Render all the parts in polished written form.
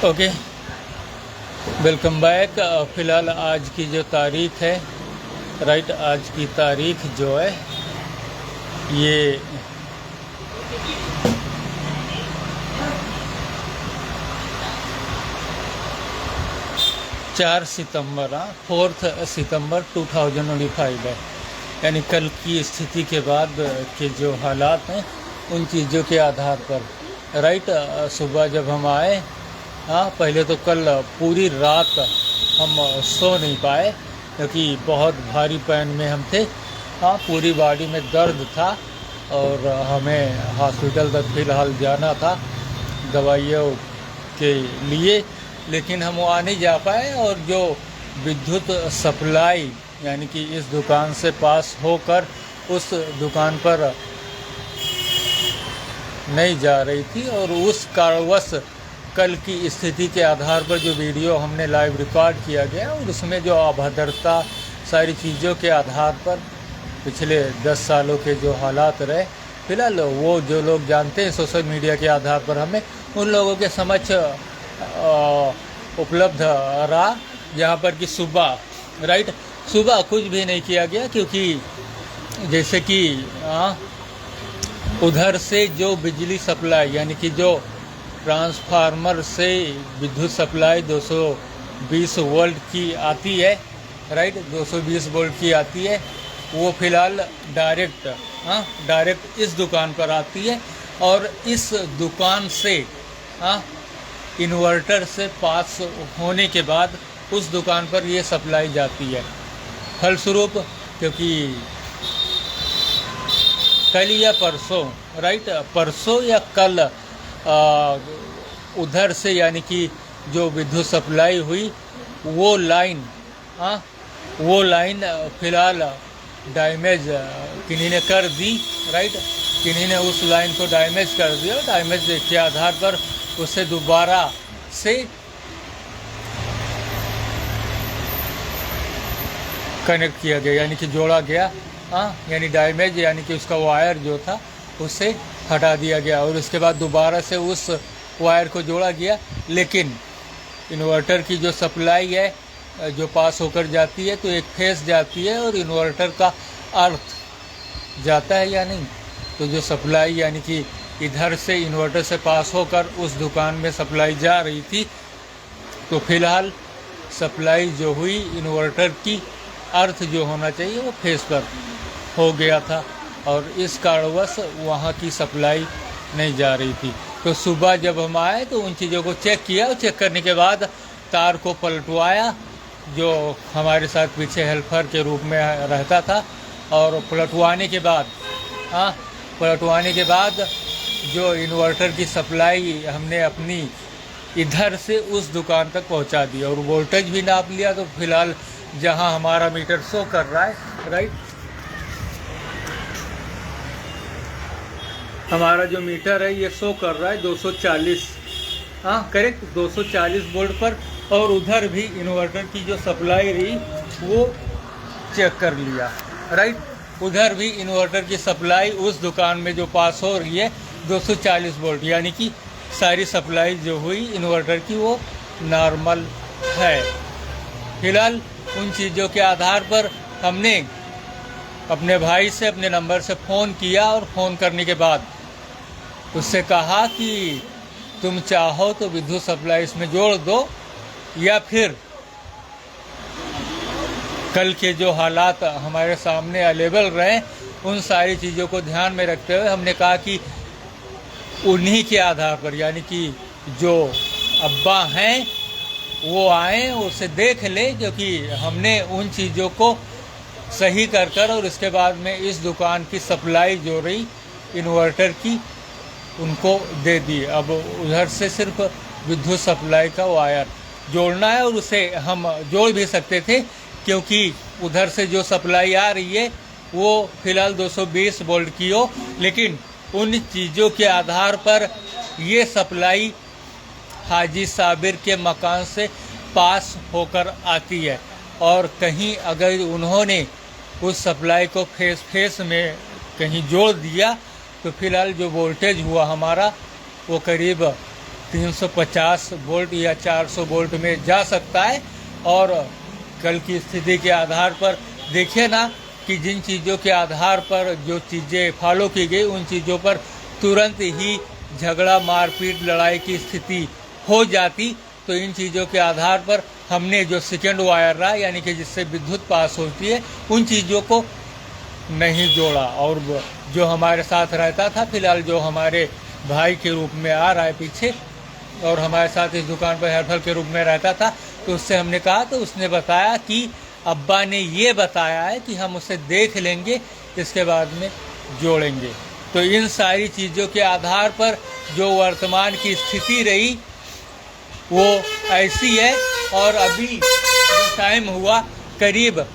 Okay, welcome back. फ़िलहाल आज की जो तारीख है, राइट, आज की तारीख जो है ये 4 सितंबर, 4 सितंबर 2025 है। यानी कल की स्थिति के बाद के जो हालात हैं उन चीज़ों के आधार पर, राइट, सुबह जब हम आए, पहले तो कल पूरी रात हम सो नहीं पाए क्योंकि बहुत भारी पैन में हम थे। पूरी बॉडी में दर्द था और हमें हॉस्पिटल तक फ़िलहाल जाना था दवाइयों के लिए, लेकिन हम वहाँ नहीं जा पाए। और जो विद्युत सप्लाई यानी कि इस दुकान से पास होकर उस दुकान पर नहीं जा रही थी, और उस कारणवश कल की स्थिति के आधार पर जो वीडियो हमने लाइव रिकॉर्ड किया गया और उसमें जो अभद्रता सारी चीज़ों के आधार पर पिछले 10 सालों के जो हालात रहे, फिलहाल वो जो लोग जानते हैं सोशल मीडिया के आधार पर हमें उन लोगों के समक्ष उपलब्ध रहा। जहाँ पर कि सुबह, राइट, सुबह कुछ भी नहीं किया गया क्योंकि जैसे कि उधर से जो बिजली सप्लाई यानी कि जो ट्रांसफार्मर से विद्युत सप्लाई 220 वोल्ट की आती है, राइट, 220 वोल्ट की आती है, वो फ़िलहाल डायरेक्ट इस दुकान पर आती है। और इस दुकान से इन्वर्टर से पास होने के बाद उस दुकान पर ये सप्लाई जाती है। फलस्वरूप क्योंकि कल या परसों, राइट, परसों या कल उधर से यानी कि जो विद्युत सप्लाई हुई वो लाइन फ़िलहाल डैमेज किन्हीं ने कर दी, राइट, किन्हीं ने उस लाइन को डैमेज कर दिया। डैमेज के आधार पर उसे दोबारा से कनेक्ट किया गया यानी कि जोड़ा गया। यानी डैमेज यानी कि उसका वायर जो था उसे हटा दिया गया और उसके बाद दोबारा से उस वायर को जोड़ा गया। लेकिन इन्वर्टर की जो सप्लाई है जो पास होकर जाती है तो एक फेस जाती है और इन्वर्टर का अर्थ जाता है या नहीं। तो जो सप्लाई यानी कि इधर से इन्वर्टर से पास होकर उस दुकान में सप्लाई जा रही थी, तो फिलहाल सप्लाई जो हुई इन्वर्टर की अर्थ जो होना चाहिए वो फेस पर हो गया था और इस कारणवश वहाँ की सप्लाई नहीं जा रही थी। तो सुबह जब हम आए तो उन चीज़ों को चेक किया और चेक करने के बाद तार को पलटवाया, जो हमारे साथ पीछे हेल्पर के रूप में रहता था, और पलटवाने के बाद जो इन्वर्टर की सप्लाई हमने अपनी इधर से उस दुकान तक पहुंचा दी और वोल्टेज भी नाप लिया। तो फिलहाल जहां हमारा मीटर शो कर रहा है, राइट, हमारा जो मीटर है ये शो कर रहा है 240, करेक्ट, 240 वोल्ट पर। और उधर भी इन्वर्टर की जो सप्लाई रही वो चेक कर लिया, राइट, उधर भी इन्वर्टर की सप्लाई उस दुकान में जो पास हो रही है 240 वोल्ट यानी कि सारी सप्लाई जो हुई इन्वर्टर की वो नॉर्मल है। फिलहाल उन चीज़ों के आधार पर हमने अपने भाई से अपने नंबर से फ़ोन किया और फ़ोन करने के बाद उससे कहा कि तुम चाहो तो विद्युत सप्लाई इसमें जोड़ दो, या फिर कल के जो हालात हमारे सामने अवेलेबल रहे उन सारी चीज़ों को ध्यान में रखते हुए हमने कहा कि उन्हीं के आधार पर यानी कि जो अब्बा हैं वो आएँ, उसे देख ले, क्योंकि हमने उन चीज़ों को सही कर और इसके बाद में इस दुकान की सप्लाई जो रही इन्वर्टर की उनको दे दी। अब उधर से सिर्फ विद्युत सप्लाई का वायर जोड़ना है और उसे हम जोड़ भी सकते थे क्योंकि उधर से जो सप्लाई आ रही है वो फिलहाल 220 वोल्ट की हो, लेकिन उन चीज़ों के आधार पर ये सप्लाई हाजी साबिर के मकान से पास होकर आती है। और कहीं अगर उन्होंने उस सप्लाई को फेस में कहीं जोड़ दिया तो फिलहाल जो वोल्टेज हुआ हमारा वो करीब 350 वोल्ट या 400 वोल्ट में जा सकता है। और कल की स्थिति के आधार पर देखिए ना कि जिन चीज़ों के आधार पर जो चीज़ें फॉलो की गई उन चीज़ों पर तुरंत ही झगड़ा, मारपीट, लड़ाई की स्थिति हो जाती। तो इन चीज़ों के आधार पर हमने जो सेकेंड वायर रहा, यानी कि जिससे विद्युत पास होती है, उन चीज़ों को नहीं जोड़ा। और जो हमारे साथ रहता था, फिलहाल जो हमारे भाई के रूप में आ रहा है पीछे और हमारे साथ इस दुकान पर हेल्पर के रूप में रहता था, तो उससे हमने कहा तो उसने बताया कि अब्बा ने ये बताया है कि हम उसे देख लेंगे, इसके बाद में जोड़ेंगे। तो इन सारी चीज़ों के आधार पर जो वर्तमान की स्थिति रही वो ऐसी है। और अभी जो टाइम हुआ करीब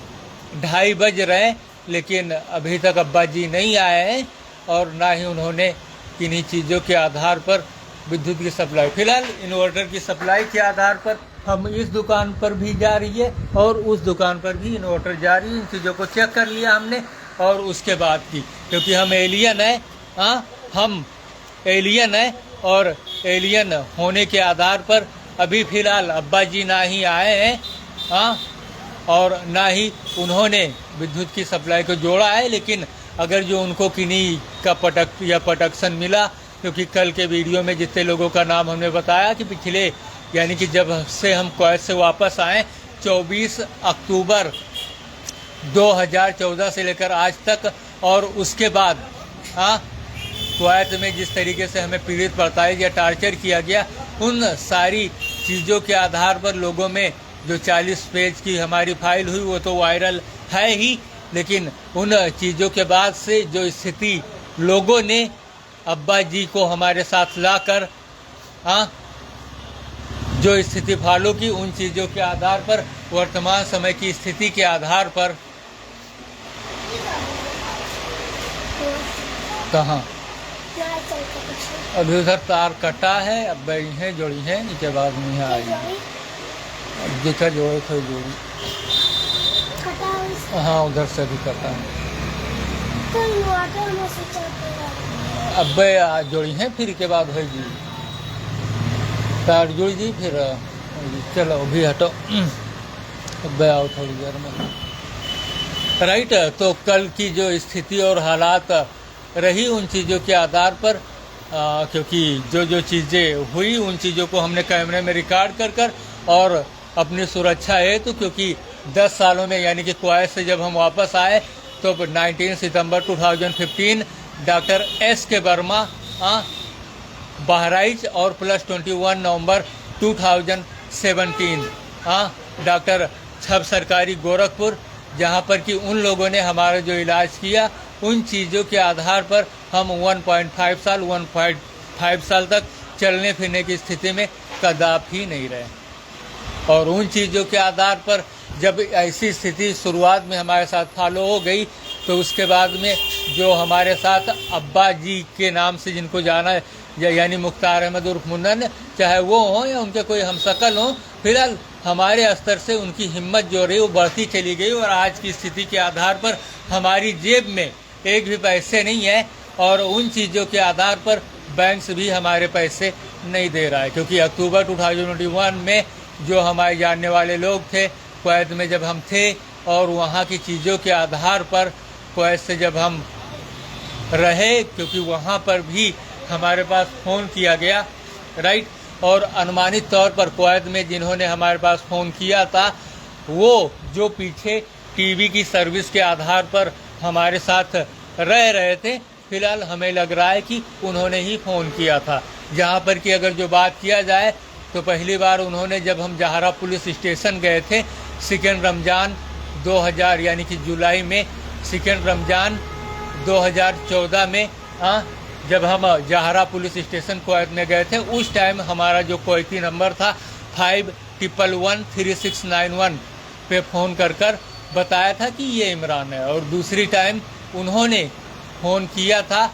2:30 बज रहे हैं, लेकिन अभी तक अब्बा जी नहीं आए हैं और ना ही उन्होंने किन्हीं चीज़ों के आधार पर विद्युत की सप्लाई, फिलहाल इन्वर्टर की सप्लाई के आधार पर हम इस दुकान पर भी जा रही है और उस दुकान पर भी इन्वर्टर जा रही है। इन चीज़ों को चेक कर लिया हमने और उसके बाद की, क्योंकि हम एलियन है, हम एलियन है और एलियन होने के आधार पर अभी फ़िलहाल अब्बा जी ना ही आए हैं और ना ही उन्होंने विद्युत की सप्लाई को जोड़ा है। लेकिन अगर जो उनको किन्हीं का पटक्शन मिला, क्योंकि कल के वीडियो में जितने लोगों का नाम हमने बताया कि पिछले यानी कि जब से हम कुवैत से वापस आए 24 अक्टूबर 2014 से लेकर आज तक, और उसके बाद कुवैत में जिस तरीके से हमें पीड़ित प्रताड़ित या टार्चर किया गया, उन सारी चीज़ों के आधार पर लोगों में जो 40 पेज की हमारी फाइल हुई वो तो वायरल है ही, लेकिन उन चीज़ों के बाद से जो स्थिति लोगों ने अब्बा जी को हमारे साथ लाकर जो स्थिति फॉलो की, उन चीज़ों के आधार पर वर्तमान समय की स्थिति के आधार पर कहाँ अभी उधर तार कटा है, अब है जोड़ी है नीचे बाद में यहाँ आई जिधर जोड़े थे जोड़ी, हाँ उधर से भी कटा है। अब जोड़ी है फिर के बाद होगी तार जोड़ी जी, फिर चलो अभी हटो, अब आओ थोड़ी देर में। राइट, तो कल की जो स्थिति और हालात रही उन चीज़ों के आधार पर क्योंकि जो चीज़ें हुई उन चीज़ों को हमने कैमरे में रिकॉर्ड कर और अपनी सुरक्षा है तो, क्योंकि 10 सालों में यानी कि कुवैत से जब हम वापस आए तो 19 सितंबर 2015 डॉक्टर S.K. वर्मा बहराइच और प्लस 21 नवंबर 2017 डॉक्टर छब सरकारी गोरखपुर, जहां पर कि उन लोगों ने हमारा जो इलाज किया उन चीज़ों के आधार पर हम 1.5 साल तक चलने फिरने की स्थिति में कदापि नहीं रहे। और उन चीज़ों के आधार पर जब ऐसी स्थिति शुरुआत में हमारे साथ फॉलो हो गई तो उसके बाद में जो हमारे साथ अब्बा जी के नाम से जिनको जाना यानी मुख्तार अहमद उर्फ मुन्नन, चाहे वो हों या उनके कोई हमशक्ल हों, फिलहाल हमारे स्तर से उनकी हिम्मत जो रही वो बढ़ती चली गई। और आज की स्थिति के आधार पर हमारी जेब में एक भी पैसे नहीं है और उन चीज़ों के आधार पर बैंक भी हमारे पैसे नहीं दे रहा है, क्योंकि अक्टूबर 2021 में जो हमारे जानने वाले लोग थे कुवैत में जब हम थे और वहाँ की चीज़ों के आधार पर कुवैत से जब हम रहे, क्योंकि वहाँ पर भी हमारे पास फ़ोन किया गया, राइट, और अनुमानित तौर पर कुवैत में जिन्होंने हमारे पास फ़ोन किया था वो जो पीछे टीवी की सर्विस के आधार पर हमारे साथ रह रहे थे, फिलहाल हमें लग रहा है कि उन्होंने ही फ़ोन किया था। जहाँ पर कि अगर जो बात किया जाए तो पहली बार उन्होंने जब हम जहारा पुलिस स्टेशन गए थे सेकेंड रमज़ान 2000 यानी कि जुलाई में, सेकेंड रमज़ान 2014 में जब हम जहारा पुलिस स्टेशन कुवैत में गए थे, उस टाइम हमारा जो कुवैती नंबर था 51113691 पे फ़ोन कर बताया था कि ये इमरान है। और दूसरी टाइम उन्होंने फ़ोन किया था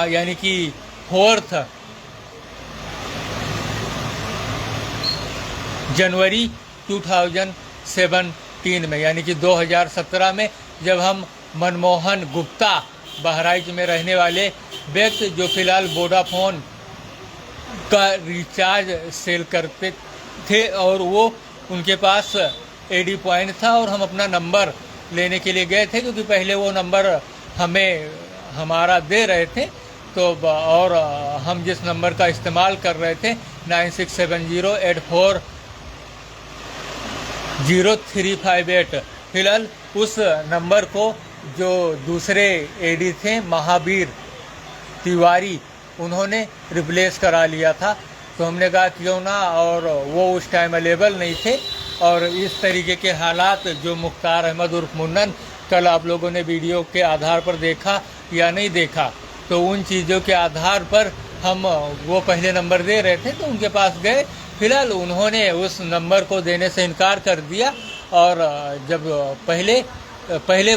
यानी कि 4 जनवरी 2017 में, यानी कि 2017 में जब हम मनमोहन गुप्ता बहराइच में रहने वाले व्यक्ति जो फिलहाल वोडाफोन का रिचार्ज सेल करते थे, और वो उनके पास एडी पॉइंट था और हम अपना नंबर लेने के लिए गए थे, क्योंकि पहले वो नंबर हमें हमारा दे रहे थे। तो और हम जिस नंबर का इस्तेमाल कर रहे थे 9670840358, फिलहाल उस नंबर को जो दूसरे एडी थे महावीर तिवारी, उन्होंने रिप्लेस करा लिया था। तो हमने कहा क्यों ना, और वो उस टाइम अवेलेबल नहीं थे। और इस तरीके के हालात जो मुख्तार अहमद उर्फ मुन्नन कल आप लोगों ने वीडियो के आधार पर देखा या नहीं देखा, तो उन चीज़ों के आधार पर हम वो पहले नंबर दे रहे थे तो उनके पास गए। फिलहाल उन्होंने उस नंबर को देने से इनकार कर दिया, और जब पहले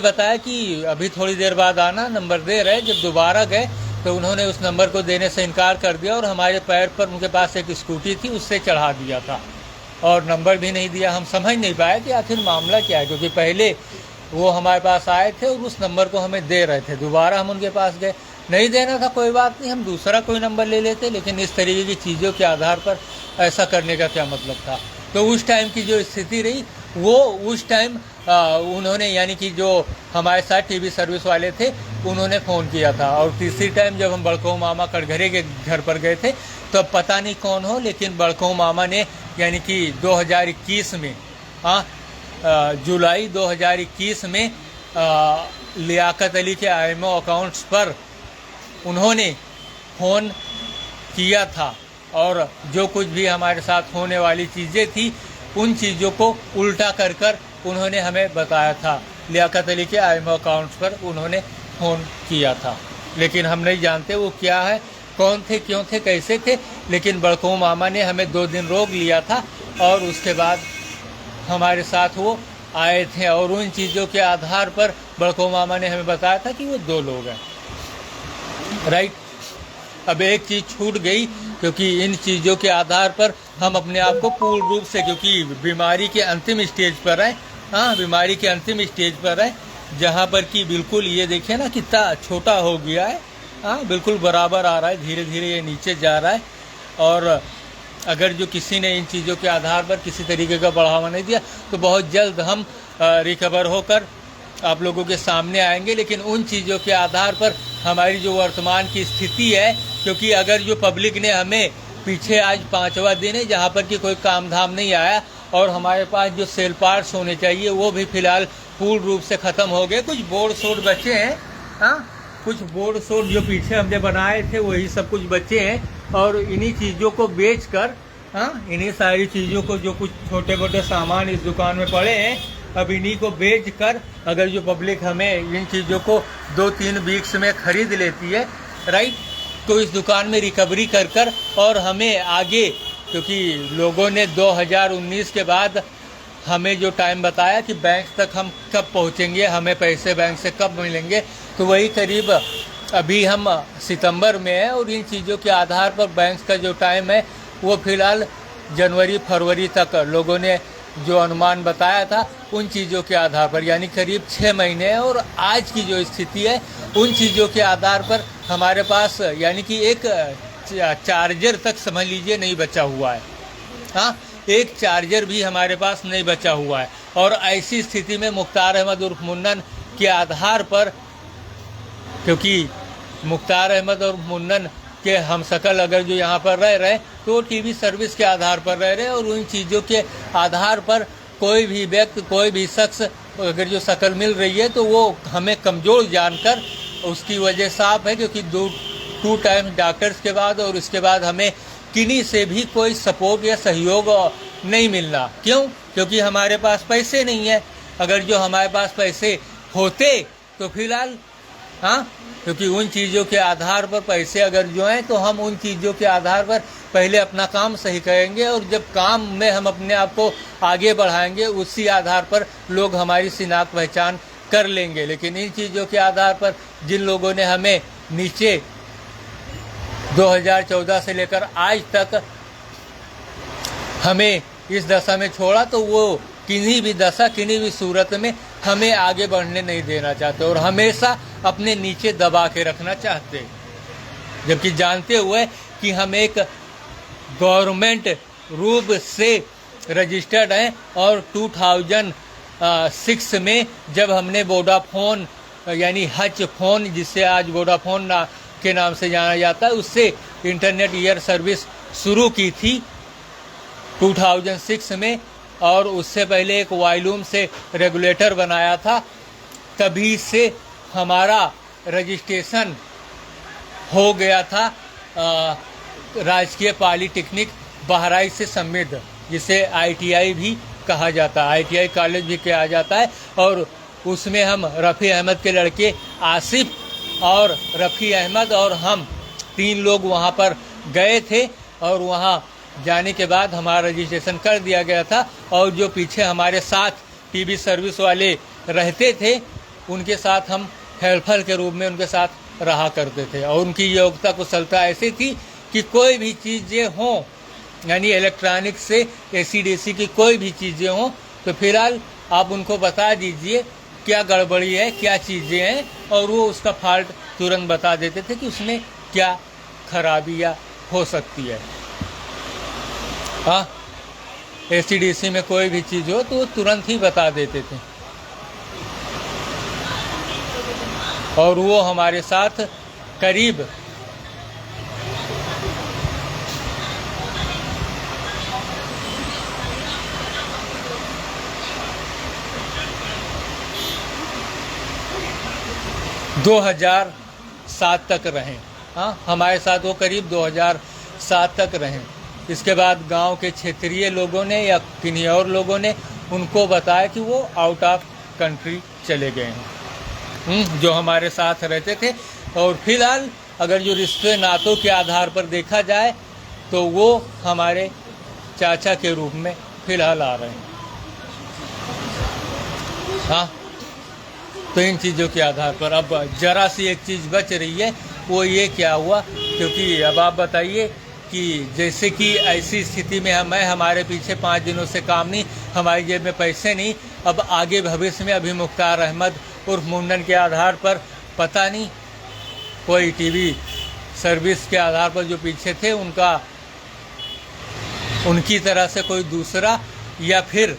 बताया कि अभी थोड़ी देर बाद आना, नंबर दे रहे, जब दोबारा गए तो उन्होंने उस नंबर को देने से इनकार कर दिया, और हमारे पैर पर उनके पास एक स्कूटी थी उससे चढ़ा दिया था, और नंबर भी नहीं दिया। हम समझ नहीं पाए कि आखिर मामला क्या है, क्योंकि पहले वो हमारे पास आए थे और उस नंबर को हमें दे रहे थे। दोबारा हम उनके पास गए, नहीं देना था कोई बात नहीं, हम दूसरा कोई नंबर ले लेते, लेकिन इस तरीके की चीज़ों के आधार पर ऐसा करने का क्या मतलब था। तो उस टाइम की जो स्थिति रही, वो उस टाइम उन्होंने, यानी कि जो हमारे साथ टीवी सर्विस वाले थे, उन्होंने फ़ोन किया था। और तीसरी टाइम जब हम बड़को मामा कटघरे के घर पर गए थे, तो पता नहीं कौन हो, लेकिन बड़को मामा ने, यानी कि 2021 में, जुलाई 2021 में लियाकत अली के IMO अकाउंट्स पर उन्होंने फ़ोन किया था, और जो कुछ भी हमारे साथ होने वाली चीज़ें थी, उन चीज़ों को उल्टा कर उन्होंने हमें बताया था। लियाकत अली के IMO अकाउंट्स पर उन्होंने फ़ोन किया था, लेकिन हम नहीं जानते वो क्या है, कौन थे, क्यों थे, कैसे थे। लेकिन बड़को मामा ने हमें 2 दिन रोक लिया था, और उसके बाद हमारे साथ वो आए थे, और उन चीज़ों के आधार पर बड़को मामा ने हमें बताया था कि वो 2 लोग हैं, राइट। अब एक चीज़ छूट गई, क्योंकि इन चीज़ों के आधार पर हम अपने आप को पूर्ण रूप से, क्योंकि बीमारी के अंतिम स्टेज पर है, बीमारी के अंतिम स्टेज पर है, जहाँ पर कि बिल्कुल ये देखिए ना कितना छोटा हो गया है, बिल्कुल बराबर आ रहा है, धीरे धीरे ये नीचे जा रहा है। और अगर जो किसी ने इन चीज़ों के आधार पर किसी तरीके का बढ़ावा नहीं दिया, तो बहुत जल्द हम रिकवर होकर आप लोगों के सामने आएंगे। लेकिन उन चीज़ों के आधार पर हमारी जो वर्तमान की स्थिति है, क्योंकि अगर जो पब्लिक ने हमें पीछे, आज 5वां दिन है जहाँ पर कि कोई काम धाम नहीं आया, और हमारे पास जो सेल पार्ट्स होने चाहिए वो भी फिलहाल पूर्ण रूप से ख़त्म हो गए। कुछ बोर्ड शोर्ड बचे हैं, कुछ बोर्ड शोर्ड जो पीछे हमने बनाए थे वही सब कुछ बचे हैं, और इन्हीं चीज़ों को बेच कर, इन्हीं सारी चीज़ों को, जो कुछ छोटे मोटे सामान इस दुकान में पड़े हैं, अब इन्हीं को बेच कर अगर जो पब्लिक हमें इन चीज़ों को 2-3 वीक्स में ख़रीद लेती है, राइट, तो इस दुकान में रिकवरी कर और हमें आगे, क्योंकि लोगों ने 2019 के बाद हमें जो टाइम बताया कि बैंक तक हम कब पहुंचेंगे, हमें पैसे बैंक से कब मिलेंगे, तो वही करीब अभी हम सितंबर में है, और इन चीज़ों के आधार पर बैंक का जो टाइम है वो फ़िलहाल जनवरी फरवरी तक लोगों ने जो अनुमान बताया था, उन चीज़ों के आधार पर, यानी करीब 6 महीने है। और आज की जो स्थिति है, उन चीज़ों के आधार पर हमारे पास, यानी कि एक चार्जर तक समझ लीजिए नहीं बचा हुआ है, एक चार्जर भी हमारे पास नहीं बचा हुआ है। और ऐसी स्थिति में मुख्तार अहमद उर्फ मुन्नन के आधार पर, क्योंकि मुख्तार अहमद और मुन्नन के हम शकल अगर जो यहाँ पर रह रहे, तो टीवी सर्विस के आधार पर रह रहे, और उन चीज़ों के आधार पर कोई भी व्यक्ति, कोई भी शख्स अगर जो शकल मिल रही है, तो वो हमें कमज़ोर जानकर, उसकी वजह साफ है, क्योंकि 2 टाइम डॉक्टर्स के बाद, और उसके बाद हमें किन्हीं से भी कोई सपोर्ट या सहयोग नहीं मिलना। क्यों? क्योंकि हमारे पास पैसे नहीं है। अगर जो हमारे पास पैसे होते तो फिलहाल, क्योंकि उन चीज़ों के आधार पर पैसे अगर जो हैं, तो हम उन चीज़ों के आधार पर पहले अपना काम सही करेंगे, और जब काम में हम अपने आप को आगे बढ़ाएंगे, उसी आधार पर लोग हमारी शिनाख्त पहचान कर लेंगे। लेकिन इन चीज़ों के आधार पर जिन लोगों ने हमें नीचे 2014 से लेकर आज तक हमें इस दशा में छोड़ा, तो वो किन्हीं भी दशा, किन्हीं भी सूरत में हमें आगे बढ़ने नहीं देना चाहते, और हमेशा अपने नीचे दबा के रखना चाहते, जबकि जानते हुए कि हम एक गवर्नमेंट रूप से रजिस्टर्ड हैं। और 2006 में जब हमने वोडाफोन यानी हच फ़ोन, जिससे आज वोडाफोन के नाम से जाना जाता है, उससे इंटरनेट ईयर सर्विस शुरू की थी 2006 में। और उससे पहले एक वॉल्यूम से रेगुलेटर बनाया था, तभी से हमारा रजिस्ट्रेशन हो गया था राजकीय पॉलिटेक्निक बहराइच से समृद्ध, जिसे ITI भी कहा जाता है, ITI कॉलेज भी कहा जाता है। और उसमें हम रफ़ी अहमद के लड़के आसिफ और रफ़ी अहमद और हम 3 लोग वहाँ पर गए थे। और वहाँ जाने के बाद हमारा रजिस्ट्रेशन कर दिया गया था। और जो पीछे हमारे साथ टीवी सर्विस वाले रहते थे, उनके साथ हम हेल्पर के रूप में उनके साथ रहा करते थे। और उनकी योग्यता कुशलता ऐसी थी कि कोई भी चीज़ें हों, यानी इलेक्ट्रॉनिक से AC/DC की कोई भी चीज़ें हों, तो फिलहाल आप उनको बता दीजिए क्या गड़बड़ी है, क्या चीज़ें हैं, और वो उसका फॉल्ट तुरंत बता देते थे कि उसमें क्या खराबियाँ हो सकती है। हाँ, AC/DC में कोई भी चीज़ हो तो वो तुरंत ही बता देते थे। और वो हमारे साथ करीब 2007 तक रहें। हाँ, हमारे साथ वो करीब 2007 तक रहें। इसके बाद गांव के क्षेत्रीय लोगों ने या किन्हीं और लोगों ने उनको बताया कि वो आउट ऑफ कंट्री चले गए हैं, जो हमारे साथ रहते थे। और फिलहाल अगर जो रिश्ते नातों के आधार पर देखा जाए तो वो हमारे चाचा के रूप में फिलहाल आ रहे हैं। हाँ, तो इन चीज़ों के आधार पर अब जरा सी एक चीज़ बच रही है, वो ये क्या हुआ, क्योंकि अब आप बताइए कि जैसे कि ऐसी स्थिति में हमारे पीछे 5 दिनों से काम नहीं, हमारी जेब में पैसे नहीं। अब आगे भविष्य में अभी मुख्तार अहमद उर्फ मुंडन के आधार पर पता नहीं कोई टीवी सर्विस के आधार पर जो पीछे थे उनकी तरह से कोई दूसरा या फिर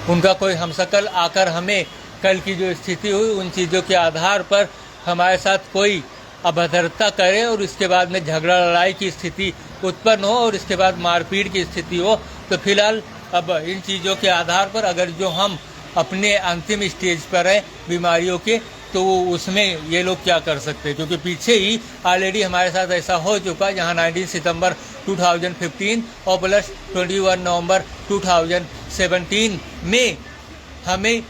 उनका कोई हमशक्ल आकर हमें कल की जो स्थिति हुई उन चीज़ों के आधार पर हमारे साथ कोई अभद्रता करे और इसके बाद में झगड़ा लड़ाई की स्थिति उत्पन्न हो और इसके बाद मारपीट की स्थिति हो। तो फिलहाल अब इन चीज़ों के आधार पर अगर जो हम अपने अंतिम स्टेज पर हैं बीमारियों के, तो उसमें ये लोग क्या कर सकते हैं, क्योंकि पीछे ही ऑलरेडी हमारे साथ ऐसा हो चुका, जहां 19 सितंबर 2015 और प्लस 21 नवंबर 2017 में हमें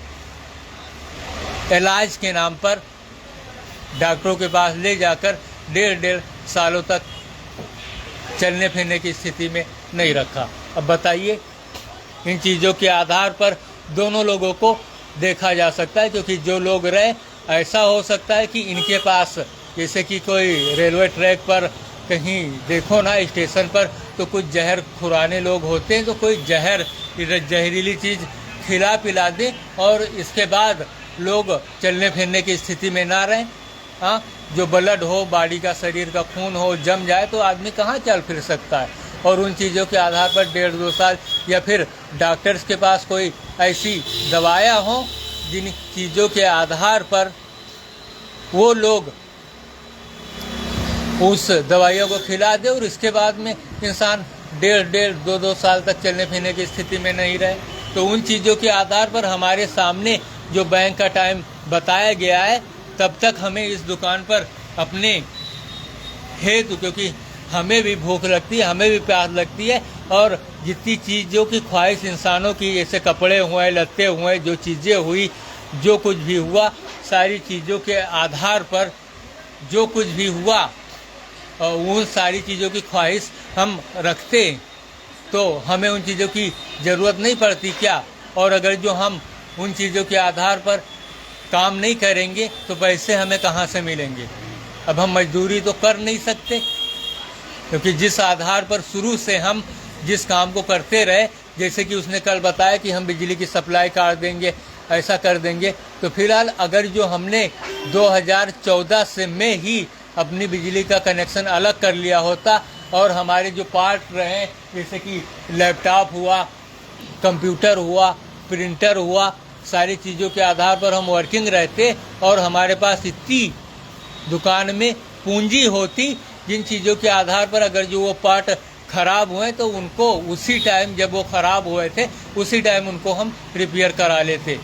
इलाज के नाम पर डॉक्टरों के पास ले जाकर 1.5 सालों तक चलने फिरने की स्थिति में नहीं रखा। अब बताइए, इन चीज़ों के आधार पर दोनों लोगों को देखा जा सकता है, क्योंकि जो लोग रहे, ऐसा हो सकता है कि इनके पास, जैसे कि कोई रेलवे ट्रैक पर कहीं देखो ना स्टेशन पर, तो कुछ जहर खुराने लोग होते हैं, तो कोई जहरीली चीज़ खिला पिला दें और इसके बाद लोग चलने फिरने की स्थिति में ना रहें। हाँ, जो ब्लड हो, बॉडी का, शरीर का खून हो, जम जाए तो आदमी कहाँ चल फिर सकता है। और उन चीज़ों के आधार पर 1.5-2 साल या फिर डॉक्टर्स के पास कोई ऐसी दवाइयाँ हों जिन चीज़ों के आधार पर वो लोग उस दवाइयों को खिला दे और इसके बाद में इंसान 1.5-2 साल तक चलने फिरने की स्थिति में नहीं रहे। तो उन चीज़ों के आधार पर हमारे सामने जो बैंक का टाइम बताया गया है, तब तक हमें इस दुकान पर अपने हेतु, क्योंकि हमें भी भूख लगती है, हमें भी प्यास लगती है, और जितनी चीज़ों की ख्वाहिश इंसानों की, जैसे कपड़े हुए, लत्ते हुए, जो चीज़ें हुई, जो कुछ भी हुआ, सारी चीज़ों के आधार पर जो कुछ भी हुआ, और उन सारी चीज़ों की ख्वाहिश हम रखते, तो हमें उन चीज़ों की ज़रूरत नहीं पड़ती क्या? और अगर जो हम उन चीज़ों के आधार पर काम नहीं करेंगे तो पैसे हमें कहाँ से मिलेंगे? अब हम मजदूरी तो कर नहीं सकते, क्योंकि जिस आधार पर शुरू से हम जिस काम को करते रहे, जैसे कि उसने कल बताया कि हम बिजली की सप्लाई काट देंगे, ऐसा कर देंगे, तो फिलहाल अगर जो हमने 2014 से में ही अपनी बिजली का कनेक्शन अलग कर लिया होता और हमारे जो पार्ट रहे जैसे कि लैपटॉप हुआ, कंप्यूटर हुआ, प्रिंटर हुआ, सारी चीज़ों के आधार पर हम वर्किंग रहते और हमारे पास इतनी दुकान में पूंजी होती जिन चीज़ों के आधार पर अगर जो वो पार्ट ख़राब हुए तो उनको उसी टाइम जब वो ख़राब हुए थे उसी टाइम उनको हम रिपेयर करा लेते।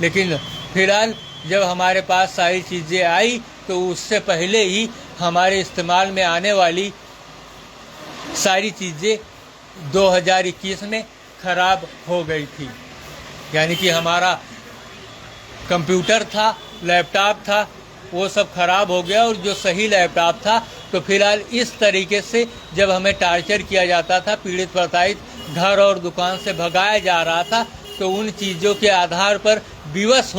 लेकिन फिलहाल जब हमारे पास सारी चीज़ें आई तो उससे पहले ही हमारे इस्तेमाल में आने वाली सारी चीज़ें 2021 में ख़राब हो गई थी। यानी कि हमारा कंप्यूटर था, लैपटॉप था, वो सब ख़राब हो गया और जो सही लैपटॉप था तो फिलहाल इस तरीके से जब हमें टार्चर किया जाता था, पीड़ित प्रताड़ित घर और दुकान से भगाया जा रहा था, तो उन चीज़ों के आधार पर विवश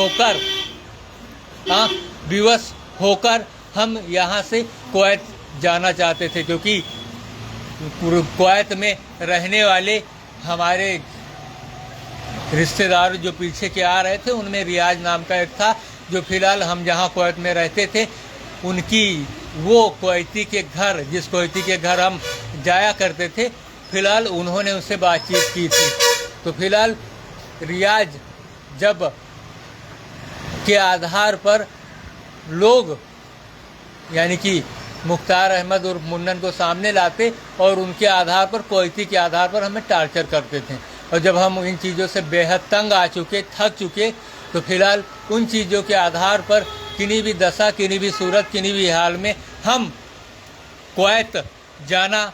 होकर हम यहाँ से कुवैत जाना चाहते थे, क्योंकि कुवैत में रहने वाले हमारे रिश्तेदार जो पीछे के आ रहे थे उनमें रियाज नाम का एक था जो फिलहाल हम जहाँ कुवैत में रहते थे उनकी वो कुवैती के घर, जिस कुवैती के घर हम जाया करते थे, फिलहाल उन्होंने उससे बातचीत की थी। तो फिलहाल रियाज जब के आधार पर लोग यानी कि मुख्तार अहमद और मुन्नन को सामने लाते और उनके आधार पर, कुवैती के आधार पर हमें टार्चर करते थे। और जब हम इन चीज़ों से बेहद तंग आ चुके, थक चुके, तो फिलहाल उन चीज़ों के आधार पर किन्हीं भी दशा, किन्हीं भी सूरत, किन्हीं भी हाल में हम कुवैत जाना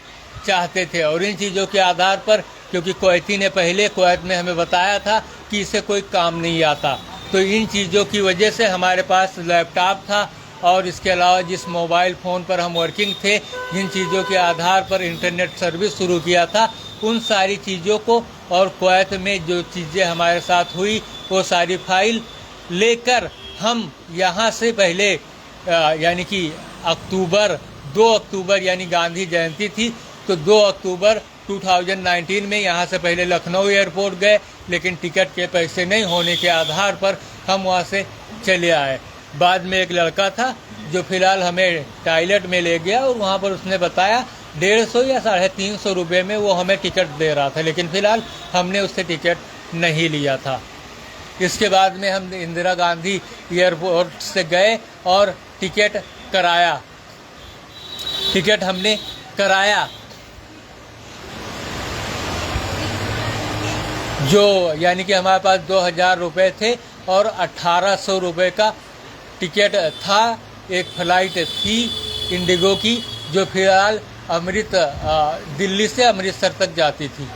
चाहते थे। और इन चीज़ों के आधार पर, क्योंकि कुवैती ने पहले कुवैत में हमें बताया था कि इसे कोई काम नहीं आता, तो इन चीज़ों की वजह से हमारे पास लैपटॉप था और इसके अलावा जिस मोबाइल फ़ोन पर हम वर्किंग थे, जिन चीज़ों के आधार पर इंटरनेट सर्विस शुरू किया था, उन सारी चीज़ों को और कुवैत में जो चीज़ें हमारे साथ हुई वो सारी फाइल लेकर हम यहाँ से पहले यानी कि 2 अक्टूबर यानी गांधी जयंती थी, तो 2 अक्टूबर 2019 में यहाँ से पहले लखनऊ एयरपोर्ट गए, लेकिन टिकट के पैसे नहीं होने के आधार पर हम वहाँ से चले आए। बाद में एक लड़का था जो फिलहाल हमें टॉयलेट में ले गया और वहाँ पर उसने बताया 150 या 350 रुपये में वो हमें टिकट दे रहा था, लेकिन फ़िलहाल हमने उससे टिकट नहीं लिया था। इसके बाद में हम इंदिरा गांधी एयरपोर्ट से गए और टिकट हमने कराया, जो यानी कि हमारे पास 2000 रुपये थे और 1800 रुपये का टिकट था। एक फ़्लाइट थी इंडिगो की जो फिलहाल दिल्ली से अमृतसर तक जाती थी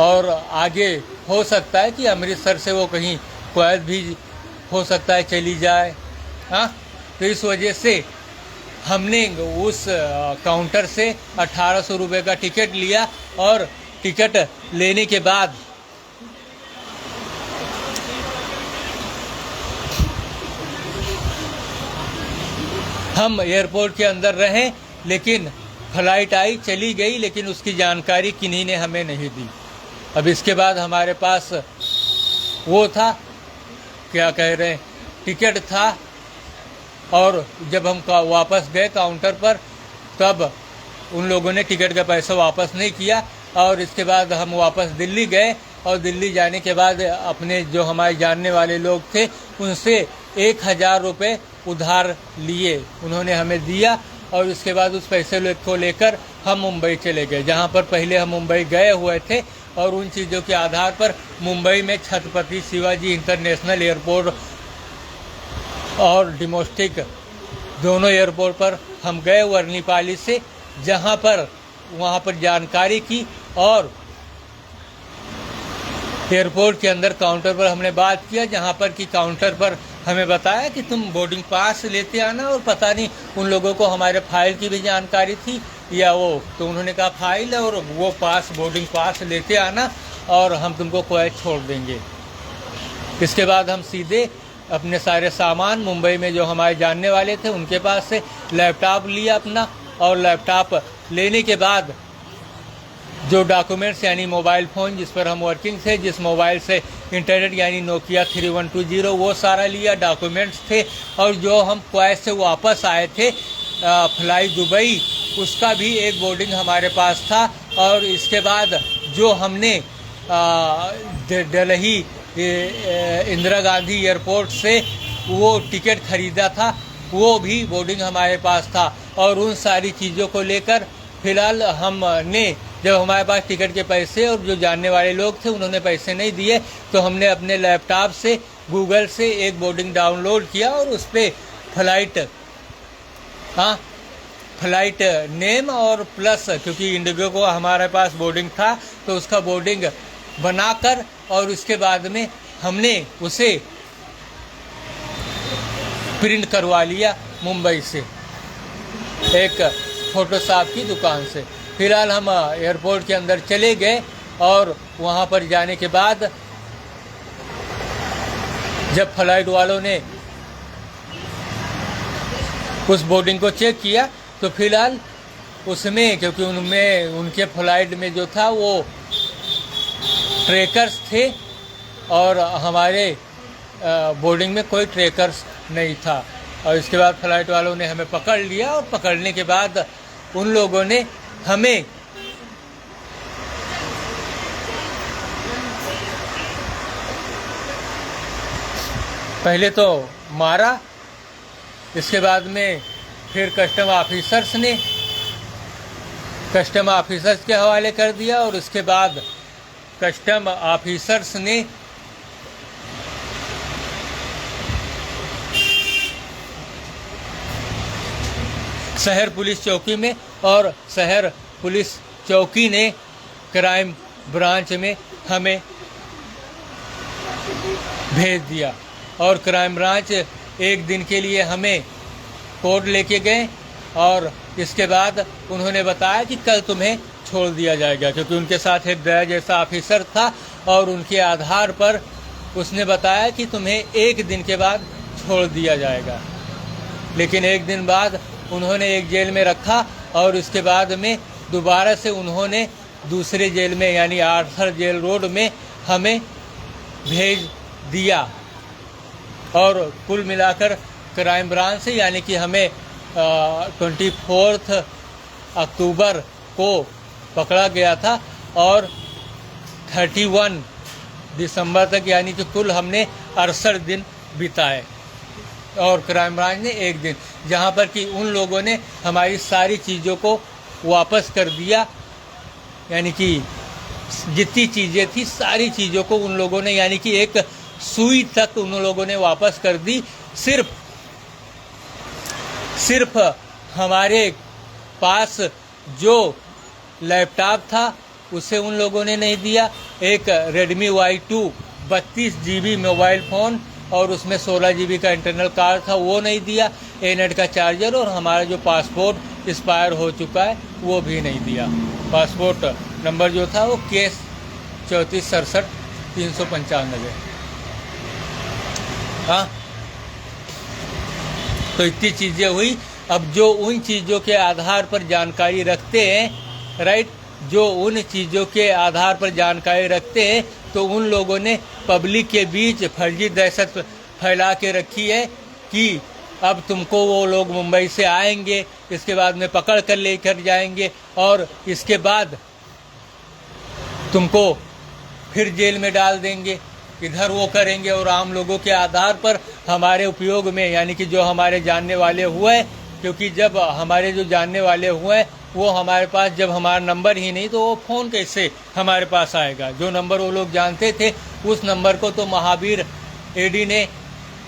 और आगे हो सकता है कि अमृतसर से वो कहीं कुवैत भी हो सकता है चली जाए। हाँ, तो इस वजह से हमने उस काउंटर से 1800 रुपये का टिकट लिया और टिकट लेने के बाद हम एयरपोर्ट के अंदर रहे, लेकिन फ़्लाइट आई चली गई, लेकिन उसकी जानकारी किन्हीं ने हमें नहीं दी। अब इसके बाद हमारे पास वो था, क्या कह रहे हैं, टिकट था और जब हम वापस गए काउंटर पर तब उन लोगों ने टिकट का पैसा वापस नहीं किया और इसके बाद हम वापस दिल्ली गए और दिल्ली जाने के बाद अपने जो हमारे जानने वाले लोग थे उनसे 1000 रुपये उधार लिए, उन्होंने हमें दिया और उसके बाद उस पैसे को लेकर हम मुंबई चले गए, जहां पर पहले हम मुंबई गए हुए थे। और उन चीज़ों के आधार पर मुंबई में छत्रपति शिवाजी इंटरनेशनल एयरपोर्ट और डोमेस्टिक दोनों एयरपोर्ट पर हम गए वर्लीपाली से, जहां पर वहां पर जानकारी की और एयरपोर्ट के अंदर काउंटर पर हमने बात किया, जहां पर कि काउंटर पर हमें बताया कि तुम बोर्डिंग पास लेते आना, और पता नहीं उन लोगों को हमारे फाइल की भी जानकारी थी या वो, तो उन्होंने कहा फाइल और वो पास, बोर्डिंग पास लेते आना और हम तुमको कुवैत छोड़ देंगे। इसके बाद हम सीधे अपने सारे सामान मुंबई में जो हमारे जानने वाले थे उनके पास से लैपटॉप लिया अपना, और लैपटॉप लेने के बाद जो डॉक्यूमेंट्स यानी मोबाइल फ़ोन जिस पर हम वर्किंग थे, जिस मोबाइल से इंटरनेट यानी नोकिया 3120 वो सारा लिया, डॉक्यूमेंट्स थे। और जो हम कुवैत से वापस आए थे फ्लाई दुबई, उसका भी एक बोर्डिंग हमारे पास था। और इसके बाद जो हमने दिल्ली इंदिरा गांधी एयरपोर्ट से वो टिकट ख़रीदा था, वो भी बोर्डिंग हमारे पास था। और उन सारी चीज़ों को लेकर फ़िलहाल हमने, जब हमारे पास टिकट के पैसे और जो जानने वाले लोग थे उन्होंने पैसे नहीं दिए, तो हमने अपने लैपटॉप से गूगल से एक बोर्डिंग डाउनलोड किया और उस पर फ्लाइट नेम और प्लस, क्योंकि इंडिगो को हमारे पास बोर्डिंग था तो उसका बोर्डिंग बनाकर और उसके बाद में हमने उसे प्रिंट करवा लिया मुंबई से एक फ़ोटोशॉप की दुकान से। फिलहाल हम एयरपोर्ट के अंदर चले गए और वहाँ पर जाने के बाद जब फ्लाइट वालों ने उस बोर्डिंग को चेक किया तो फिलहाल उसमें, क्योंकि उनमें उनके फ्लाइट में जो था वो ट्रैकर्स थे और हमारे बोर्डिंग में कोई ट्रैकर्स नहीं था। और इसके बाद फ्लाइट वालों ने हमें पकड़ लिया और पकड़ने के बाद उन लोगों ने हमें पहले तो मारा, इसके बाद में फिर कस्टम ऑफिसर्स के हवाले कर दिया। और उसके बाद कस्टम ऑफिसर्स ने शहर पुलिस चौकी में, और शहर पुलिस चौकी ने क्राइम ब्रांच में हमें भेज दिया। और क्राइम ब्रांच एक दिन के लिए हमें कोर्ट लेके गए और इसके बाद उन्होंने बताया कि कल तुम्हें छोड़ दिया जाएगा, क्योंकि उनके साथ एक दया जैसा ऑफिसर था और उनके आधार पर उसने बताया कि तुम्हें एक दिन के बाद छोड़ दिया जाएगा। लेकिन एक दिन बाद उन्होंने एक जेल में रखा और उसके बाद में दोबारा से उन्होंने दूसरे जेल में यानी आर्थर जेल रोड में हमें भेज दिया। और कुल मिलाकर क्राइम ब्रांच से यानी कि हमें 24 अक्टूबर को पकड़ा गया था और 31 दिसंबर तक यानी कि कुल हमने 68 दिन बिताए। और क्राइम ब्रांच ने एक दिन, जहां पर कि उन लोगों ने हमारी सारी चीज़ों को वापस कर दिया, यानी कि जितनी चीज़ें थी सारी चीज़ों को उन लोगों ने, यानी कि एक सुई तक उन लोगों ने वापस कर दी। सिर्फ हमारे पास जो लैपटॉप था उसे उन लोगों ने नहीं दिया। एक Redmi Y2 32 GB mobile phone और उसमें 16 GB का इंटरनल कार्ड था वो नहीं दिया। A-नेट का चार्जर और हमारा जो पासपोर्ट एक्सपायर हो चुका है वो भी नहीं दिया। पासपोर्ट नंबर जो था वो केस 3467-395। हाँ, तो इतनी चीज़ें हुई। अब जो उन चीज़ों के आधार पर जानकारी रखते हैं, राइट, जो उन चीज़ों के आधार पर जानकारी रखते हैं, तो उन लोगों ने पब्लिक के बीच फर्जी दहशत फैला के रखी है कि अब तुमको वो लोग मुंबई से आएंगे, इसके बाद में पकड़ कर लेकर जाएंगे और इसके बाद तुमको फिर जेल में डाल देंगे, इधर वो करेंगे। और आम लोगों के आधार पर हमारे उपयोग में, यानी कि जो हमारे जानने वाले हुए, क्योंकि जब हमारे जो जानने वाले हुए वो हमारे पास, जब हमारा नंबर ही नहीं तो वो फ़ोन कैसे हमारे पास आएगा। जो नंबर वो लोग जानते थे उस नंबर को तो महावीर एडी ने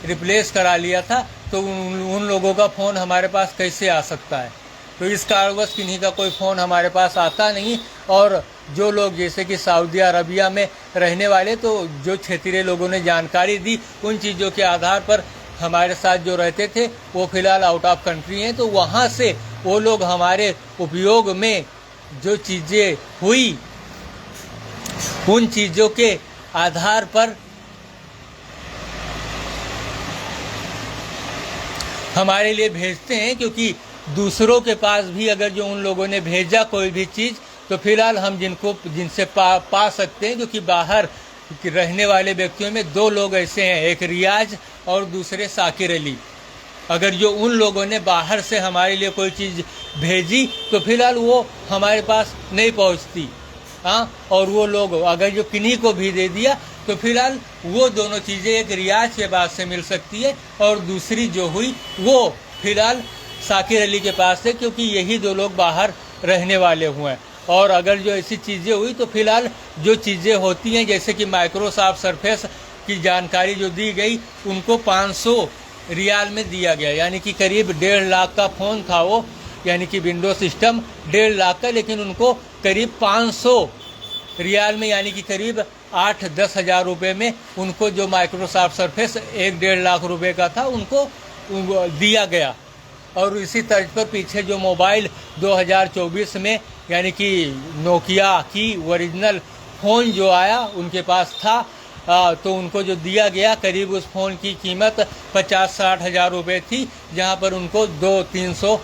रिप्लेस करा लिया था, तो उन लोगों का फ़ोन हमारे पास कैसे आ सकता है। तो इस कारणवश किन्हीं का कोई फ़ोन हमारे पास आता नहीं। और जो लोग जैसे कि सऊदी अरबिया में रहने वाले, तो जो क्षेत्रीय लोगों ने जानकारी दी उन चीज़ों के आधार पर हमारे साथ जो रहते थे वो फ़िलहाल आउट ऑफ कंट्री हैं, तो वहाँ से वो लोग हमारे उपयोग में जो चीज़ें हुई उन चीज़ों के आधार पर हमारे लिए भेजते हैं। क्योंकि दूसरों के पास भी अगर जो उन लोगों ने भेजा कोई भी चीज़ तो फिलहाल हम जिनसे पा सकते हैं, जो कि बाहर रहने वाले व्यक्तियों में 2 लोग ऐसे हैं, एक रियाज और दूसरे साकिर अली। अगर जो उन लोगों ने बाहर से हमारे लिए कोई चीज़ भेजी तो फिलहाल वो हमारे पास नहीं पहुंचती। हाँ, और वो लोग अगर जो किन्हीं को भी दे दिया तो फिलहाल वो दोनों चीज़ें एक रियाज के पास से मिल सकती है और दूसरी जो हुई वो फिलहाल साकिर अली के पास से, क्योंकि यही 2 लोग बाहर रहने वाले हुए हैं। और अगर जो ऐसी चीज़ें हुई तो फिलहाल जो चीज़ें होती हैं, जैसे कि माइक्रोसॉफ्ट सरफेस की जानकारी जो दी गई, उनको 500 रियाल में दिया गया, यानी कि करीब 1.5 लाख का फ़ोन था वो, यानी कि विंडो सिस्टम 1.5 लाख का, लेकिन उनको करीब 500 रियाल में, यानी कि करीब 8-10 हज़ार रुपये में उनको जो माइक्रोसॉफ्ट सरफेस 1-1.5 लाख रुपए का था उनको दिया गया। और इसी तर्ज पर पीछे जो मोबाइल 2024 में, यानी कि नोकिया की ओरिजिनल फ़ोन जो आया उनके पास था, तो उनको जो दिया गया करीब उस फ़ोन की कीमत 50-60 हज़ार रुपये थी, जहां पर उनको 200-300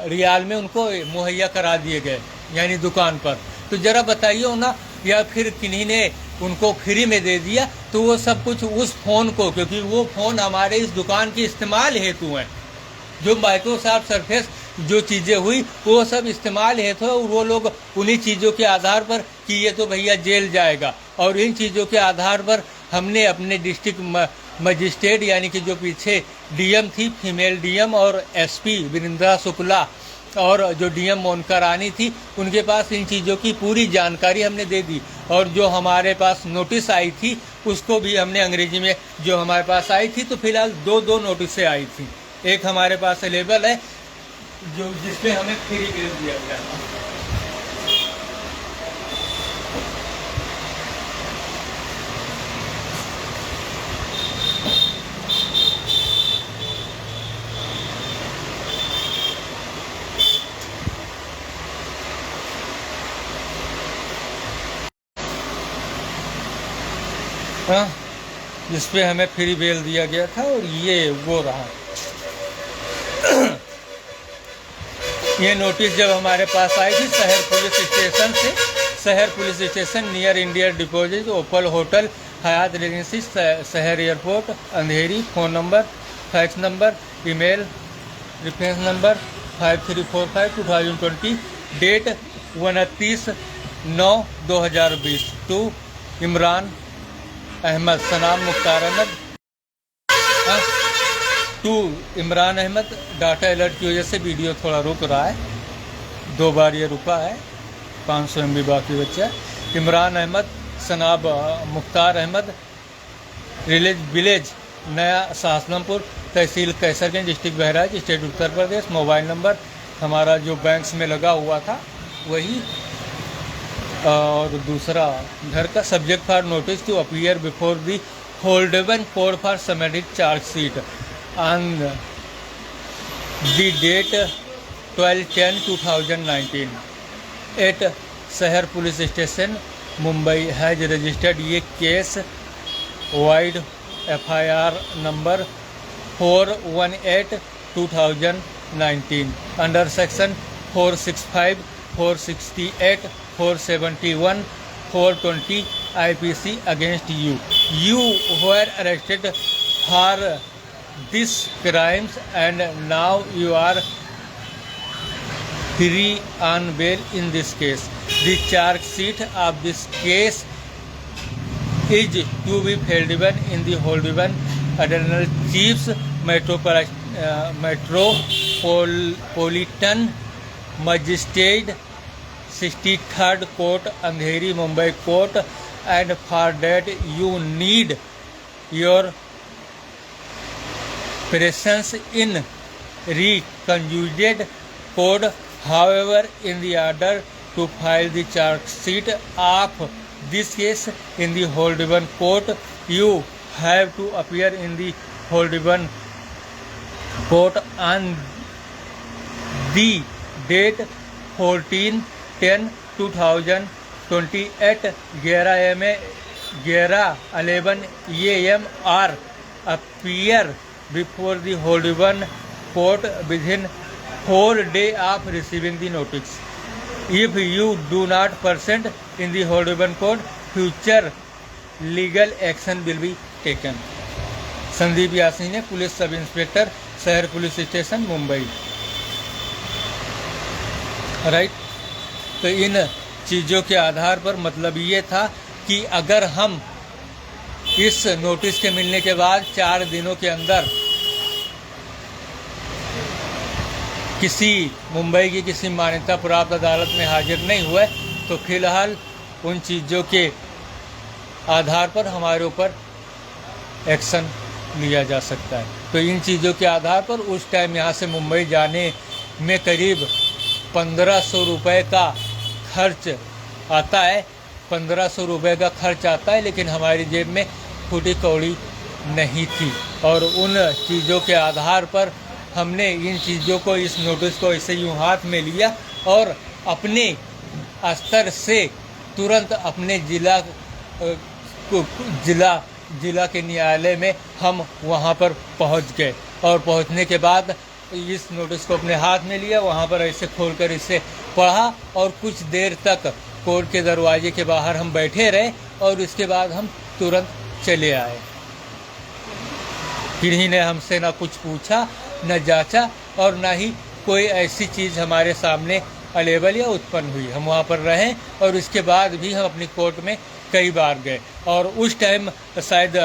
रियाल में उनको मुहैया करा दिए गए, यानी दुकान पर। तो ज़रा बताइए ना, या फिर किन्हीं ने उनको फ्री में दे दिया, तो वो सब कुछ उस फ़ोन को, क्योंकि वो फ़ोन हमारे इस दुकान के इस्तेमाल हेतु हैं। जो माइक्रोसॉफ्ट सरफेस जो चीज़ें हुई वो सब इस्तेमाल हेतु है, और वो लोग उन्हीं चीज़ों के आधार पर कि ये तो भैया जेल जाएगा, और इन चीज़ों के आधार पर हमने अपने डिस्ट्रिक्ट मजिस्ट्रेट, यानी कि जो पीछे डीएम थी फीमेल डीएम, और एसपी वृंदा शुक्ला, और जो डीएम मोनिका रानी थी, उनके पास इन चीज़ों की पूरी जानकारी हमने दे दी। और जो हमारे पास नोटिस आई थी उसको भी हमने अंग्रेजी में जो हमारे पास आई थी, तो फिलहाल 2 नोटिसें आई थी। एक हमारे पास अवेलेबल है जो जिसमें हमें फ्री बिल दिया गया था। हाँ, जिसपे हमें फ्री बेल दिया गया था, और ये वो रहा। ये नोटिस जब हमारे पास आई थी शहर पुलिस स्टेशन से, Sahar police station near India deposit, Opal hotel, Hyatt Regency, Sahar airport, Andheri. Phone number, fax number, email, reference number 5345-2020, date 29/9/2020, to Imran Ahmed, Sanam Mukhtar Ahmed, to Imran Ahmed. Data alert की वजह से वीडियो थोड़ा रुक रहा है, 2 बार ये रुका है, 500 MB बाकी बच्चा है। इमरान अहमद, सनाब मुख्तार अहमद, विलेज नया सहासनपुर, तहसील Kaiserganj, district Bahraich, state Uttar Pradesh. Mobile number हमारा जो बैंक्स में लगा हुआ था वही, और दूसरा घर का। Subject for notice to appear before the honourable court for submitted chargesheet on the date 12/10/2019 at Sahar police station Mumbai has registered ये case vide FIR number 418/2019 under section 465, 468, 471, 420 IPC against you. You were arrested for these crimes and now you are free on bail in this case. The charge sheet of this case is to be filed in the Holdivan Additional Chiefs Metropolitan Magistrate 63rd Court, Andheri, Mumbai Court, and for that you need your presence in reconjugated court. However, in the order to file the charge sheet of this case in the Holdivan court, you have to appear in the Holdivan court on the date 14/10/2020 at 11 AM or appear before the Holdivan court within 4 days of receiving the notice. If you do not present in the honourable court, future legal action will be taken. Sandeep यासी ने, police sub inspector, शहर police station, Mumbai. Right. तो इन चीज़ों के आधार पर मतलब ये था कि अगर हम इस नोटिस के मिलने के बाद 4 दिनों के अंदर किसी मुंबई की किसी मान्यता प्राप्त अदालत में हाजिर नहीं हुए तो फिलहाल उन चीज़ों के आधार पर हमारे ऊपर एक्शन लिया जा सकता है। तो इन चीज़ों के आधार पर उस टाइम यहाँ से मुंबई जाने में करीब 1500 रुपये का खर्च आता है। 1500 रुपये का खर्च आता है, लेकिन हमारी जेब में फूटी कौड़ी नहीं थी। और उन चीज़ों के आधार पर हमने इन चीज़ों को, इस नोटिस को ऐसे यूँ हाथ में लिया और अपने स्तर से तुरंत अपने जिला के न्यायालय में हम वहाँ पर पहुँच गए। और पहुँचने के बाद इस नोटिस को अपने हाथ में लिया, वहाँ पर ऐसे खोलकर इसे पढ़ा और कुछ देर तक कोर्ट के दरवाजे के बाहर हम बैठे रहे और इसके बाद हम तुरंत चले आए। किन्हीं ने हमसे ना कुछ पूछा, न जांचा और ना ही कोई ऐसी चीज़ हमारे सामने अलेबल या उत्पन्न हुई। हम वहाँ पर रहे और इसके बाद भी हम अपनी कोर्ट में कई बार गए। और उस टाइम शायद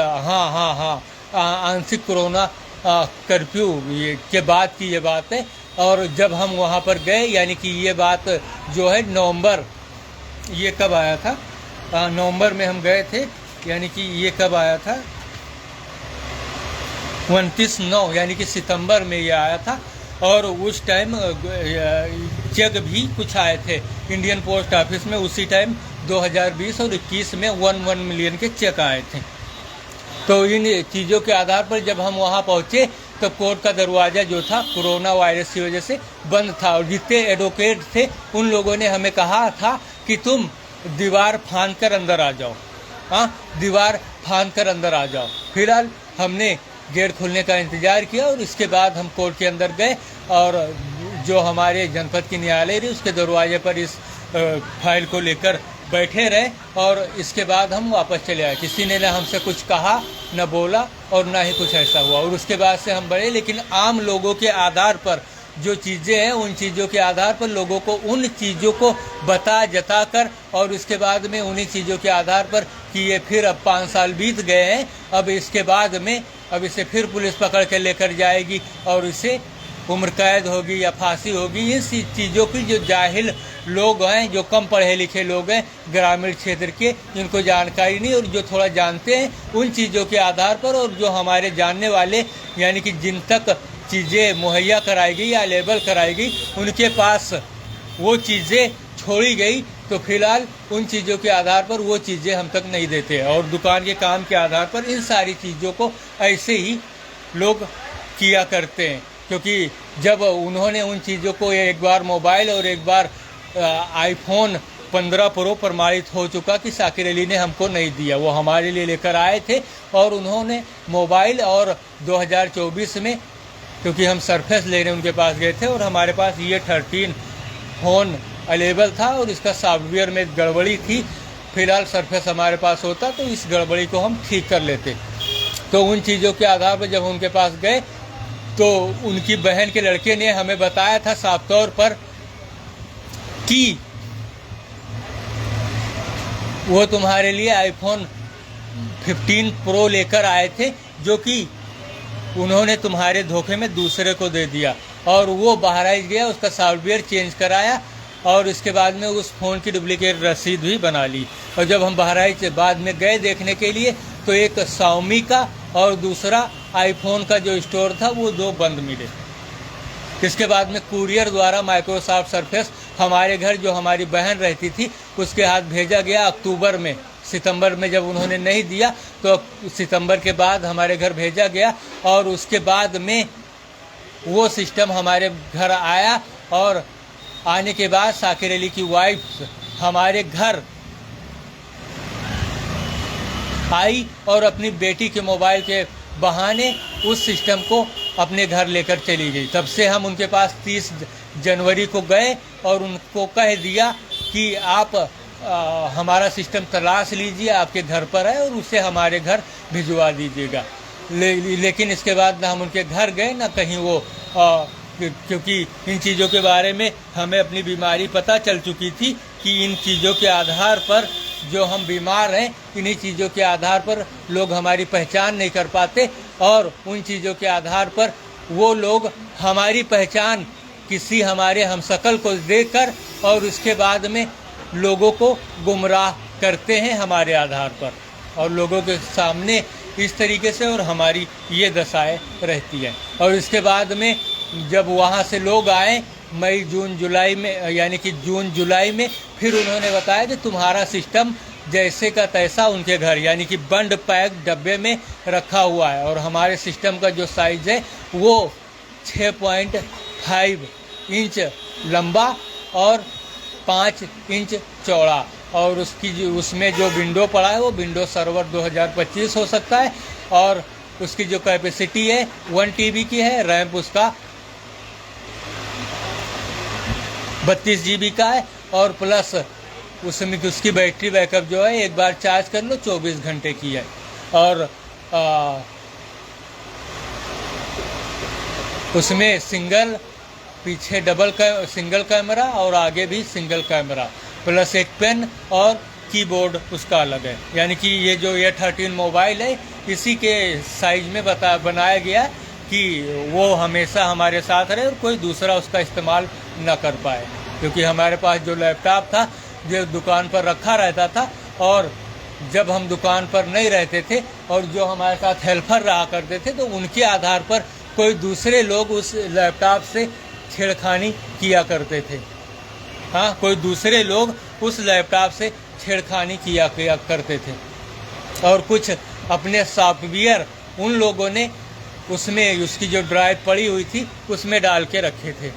आंशिक कोरोना कर्फ्यू के बाद की ये बात है। और जब हम वहाँ पर गए, यानी कि ये बात जो है नवंबर, ये कब आया था, नवंबर में हम गए थे, यानी कि ये कब आया था, 29/9 यानी कि सितंबर में ये आया था। और उस टाइम चेक भी कुछ आए थे इंडियन पोस्ट ऑफिस में उसी टाइम 2020 और 21 में 1 मिलियन के चेक आए थे। तो इन चीज़ों के आधार पर जब हम वहाँ पहुँचे तो कोर्ट का दरवाज़ा जो था कोरोना वायरस की वजह से बंद था। और जितने एडवोकेट थे उन लोगों ने हमें कहा था कि तुम दीवार फांद कर अंदर आ जाओ, दीवार फांद कर अंदर आ जाओ। फिलहाल हमने गेट खुलने का इंतज़ार किया और इसके बाद हम कोर्ट के अंदर गए और जो हमारे जनपद की न्यायालय रही उसके दरवाजे पर इस फाइल को लेकर बैठे रहे और इसके बाद हम वापस चले आए। किसी ने ना हमसे कुछ कहा, न बोला और ना ही कुछ ऐसा हुआ। और उसके बाद से हम बढ़े, लेकिन आम लोगों के आधार पर जो चीज़ें हैं उन चीज़ों के आधार पर लोगों को उन चीज़ों को जता कर और उसके बाद में उन्हीं चीज़ों के आधार पर कि ये फिर अब 5 साल बीत गए हैं, अब इसके बाद में अब इसे फिर पुलिस पकड़ के लेकर जाएगी और इसे उम्र कैद होगी या फांसी होगी। इस चीज़ों की जो जाहिल लोग हैं, जो कम पढ़े लिखे लोग हैं ग्रामीण क्षेत्र के, जिनको जानकारी नहीं और जो थोड़ा जानते हैं, उन चीज़ों के आधार पर और जो हमारे जानने वाले यानी कि जिन तक चीज़ें मुहैया कराई गई या लेबल कराई गई उनके पास वो चीज़ें छोड़ी गई। तो फिलहाल उन चीज़ों के आधार पर वो चीज़ें हम तक नहीं देते और दुकान के काम के आधार पर इन सारी चीज़ों को ऐसे ही लोग किया करते हैं। क्योंकि जब उन्होंने उन चीज़ों को एक बार मोबाइल और एक बार iPhone 15 Pro प्रमाणित हो चुका कि शाकिर अली ने हमको नहीं दिया, वो हमारे लिए लेकर आए थे। और उन्होंने मोबाइल और 2024 में क्योंकि हम सरफेस लेने उनके पास गए थे और हमारे पास ये 13 फ़ोन अवेलेबल था और इसका सॉफ्टवेयर में गड़बड़ी थी। फिलहाल सरफेस हमारे पास होता तो इस गड़बड़ी को हम ठीक कर लेते। तो उन चीज़ों के आधार पर जब उनके पास गए तो उनकी बहन के लड़के ने हमें बताया था साफ तौर पर कि वो तुम्हारे लिए iPhone 15 Pro लेकर आए थे, जो कि उन्होंने तुम्हारे धोखे में दूसरे को दे दिया। और वो बहराइच गया, उसका सॉफ्टवेयर चेंज कराया और इसके बाद में उस फ़ोन की डुप्लीकेट रसीद भी बना ली। और जब हम बहराइच बाद में गए देखने के लिए तो एक Xiaomi का और दूसरा iPhone का जो स्टोर था वो 2 बंद मिले। इसके बाद में कुरियर द्वारा माइक्रोसॉफ्ट सरफेस हमारे घर, जो हमारी बहन रहती थी, उसके हाथ भेजा गया अक्टूबर में। सितंबर में जब उन्होंने नहीं दिया तो सितंबर के बाद हमारे घर भेजा गया और उसके बाद में वो सिस्टम हमारे घर आया। और आने के बाद शाकिर अली की वाइफ हमारे घर आई और अपनी बेटी के मोबाइल के बहाने उस सिस्टम को अपने घर लेकर चली गई। तब से हम उनके पास 30 जनवरी को गए और उनको कह दिया कि आप हमारा सिस्टम तलाश लीजिए, आपके घर पर है और उसे हमारे घर भिजवा दीजिएगा। लेकिन इसके बाद ना हम उनके घर गए ना कहीं वो क्योंकि इन चीज़ों के बारे में हमें अपनी बीमारी पता चल चुकी थी कि इन चीज़ों के आधार पर जो हम बीमार हैं, इन्हीं चीज़ों के आधार पर लोग हमारी पहचान नहीं कर पाते और उन चीज़ों के आधार पर वो लोग हमारी पहचान किसी हमारे हमशक्ल को देखकर और उसके बाद में लोगों को गुमराह करते हैं हमारे आधार पर और लोगों के सामने इस तरीके से, और हमारी ये दशाएं रहती हैं। और इसके बाद में जब वहाँ से लोग आए मई जून जुलाई में, यानी कि जून जुलाई में, फिर उन्होंने बताया कि तुम्हारा सिस्टम जैसे का तैसा उनके घर यानी कि बंद पैक डब्बे में रखा हुआ है और हमारे सिस्टम का जो साइज़ है वो 6.5 इंच लंबा और 5 इंच चौड़ा और उसमें जो विंडो पड़ा है वो विंडो सर्वर 2025 हो सकता है और उसकी जो कैपेसिटी है 1 TB की है, रैम उसका 32 GB का है और प्लस उसमें उसकी बैटरी बैकअप जो है एक बार चार्ज कर लो 24 घंटे की है और उसमें सिंगल पीछे सिंगल कैमरा और आगे भी सिंगल कैमरा प्लस एक पेन और कीबोर्ड उसका अलग है। यानी कि ये जो A13 मोबाइल है इसी के साइज में बनाया गया कि वो हमेशा हमारे साथ रहे और कोई दूसरा उसका इस्तेमाल न कर पाए, क्योंकि हमारे पास जो लैपटॉप था जो दुकान पर रखा रहता था और जब हम दुकान पर नहीं रहते थे और जो हमारे साथ हेल्पर रहा करते थे तो उनके आधार पर कोई दूसरे लोग उस लैपटॉप से छेड़खानी किया करते थे। हाँ, कोई दूसरे लोग उस लैपटॉप से छेड़खानी किया करते थे और कुछ अपने सॉफ्टवेयर उन लोगों ने उसमें उसकी जो ड्राइव पड़ी हुई थी उसमें डाल के रखे थे।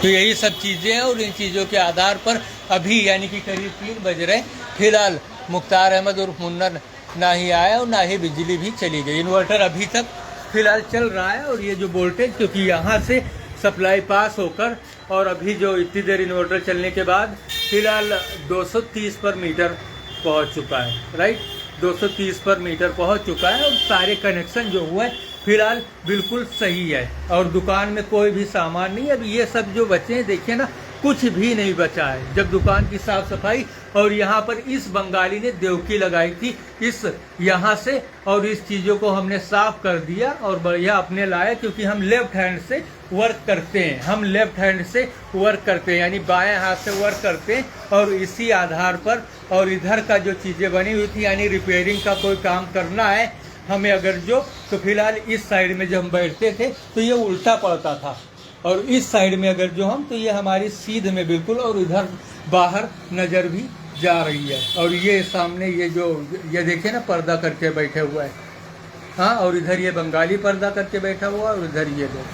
तो यही सब चीज़ें हैं और इन चीज़ों के आधार पर अभी यानी कि करीब 3 बज रहे फिलहाल मुख्तार अहमद उर्फ मुन्नन ना ही आया और ना ही बिजली भी चली गई। इन्वर्टर अभी तक फिलहाल चल रहा है और ये जो वोल्टेज क्योंकि यहाँ से सप्लाई पास होकर और अभी जो इतनी देर इन्वर्टर चलने के बाद फिलहाल 230 पर मीटर पहुँच चुका है, राइट, 230 पर मीटर पहुँच चुका है और सारे कनेक्शन जो हुए फिलहाल बिल्कुल सही है और दुकान में कोई भी सामान नहीं। अब ये सब जो बचे हैं देखिए ना, कुछ भी नहीं बचा है। जब दुकान की साफ सफाई और यहाँ पर इस बंगाली ने देवकी लगाई थी इस यहाँ से और इस चीज़ों को हमने साफ कर दिया और बढ़िया अपने लाया, क्योंकि हम लेफ्ट हैंड से वर्क करते हैं, हम लेफ्ट हैंड से वर्क करते हैं यानी बाएं हाथ से वर्क करते हैं और इसी आधार पर और इधर का जो चीज़ें बनी हुई थी यानी रिपेयरिंग का कोई काम करना है हमें अगर जो, तो फिलहाल इस साइड में जब हम बैठते थे तो ये उल्टा पड़ता था और इस साइड में अगर जो हम तो ये हमारी सीध में बिल्कुल और इधर बाहर नज़र भी जा रही है और ये सामने ये जो ये देखिए ना पर्दा करके बैठे हुआ है, हाँ, और इधर ये बंगाली पर्दा करके बैठा हुआ है और इधर ये लोग,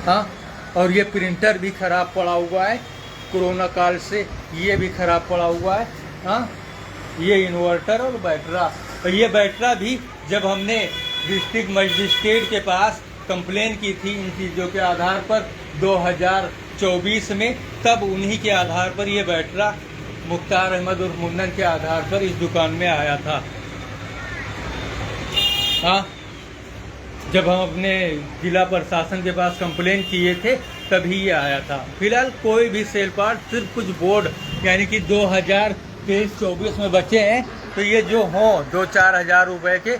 हाँ, और ये प्रिंटर भी ख़राब पड़ा हुआ है कोरोना काल से, ये भी ख़राब पड़ा हुआ है, हाँ, ये इन्वर्टर और बैटरा। और ये बैटरा भी जब हमने डिस्ट्रिक्ट मजिस्ट्रेट के पास कंप्लेन की थी इन चीज़ों के आधार पर 2024 में, तब उन्हीं के आधार पर ये बैटरा मुख्तार अहमद और मुन्नन के आधार पर इस दुकान में आया था। हाँ, जब हम अपने जिला प्रशासन के पास कंप्लेन किए थे तभी ये आया था। फिलहाल कोई भी सेल पार्ट, सिर्फ कुछ बोर्ड यानी कि 2023-24 में बचे हैं, तो ये जो हों 2-4 हज़ार रुपये के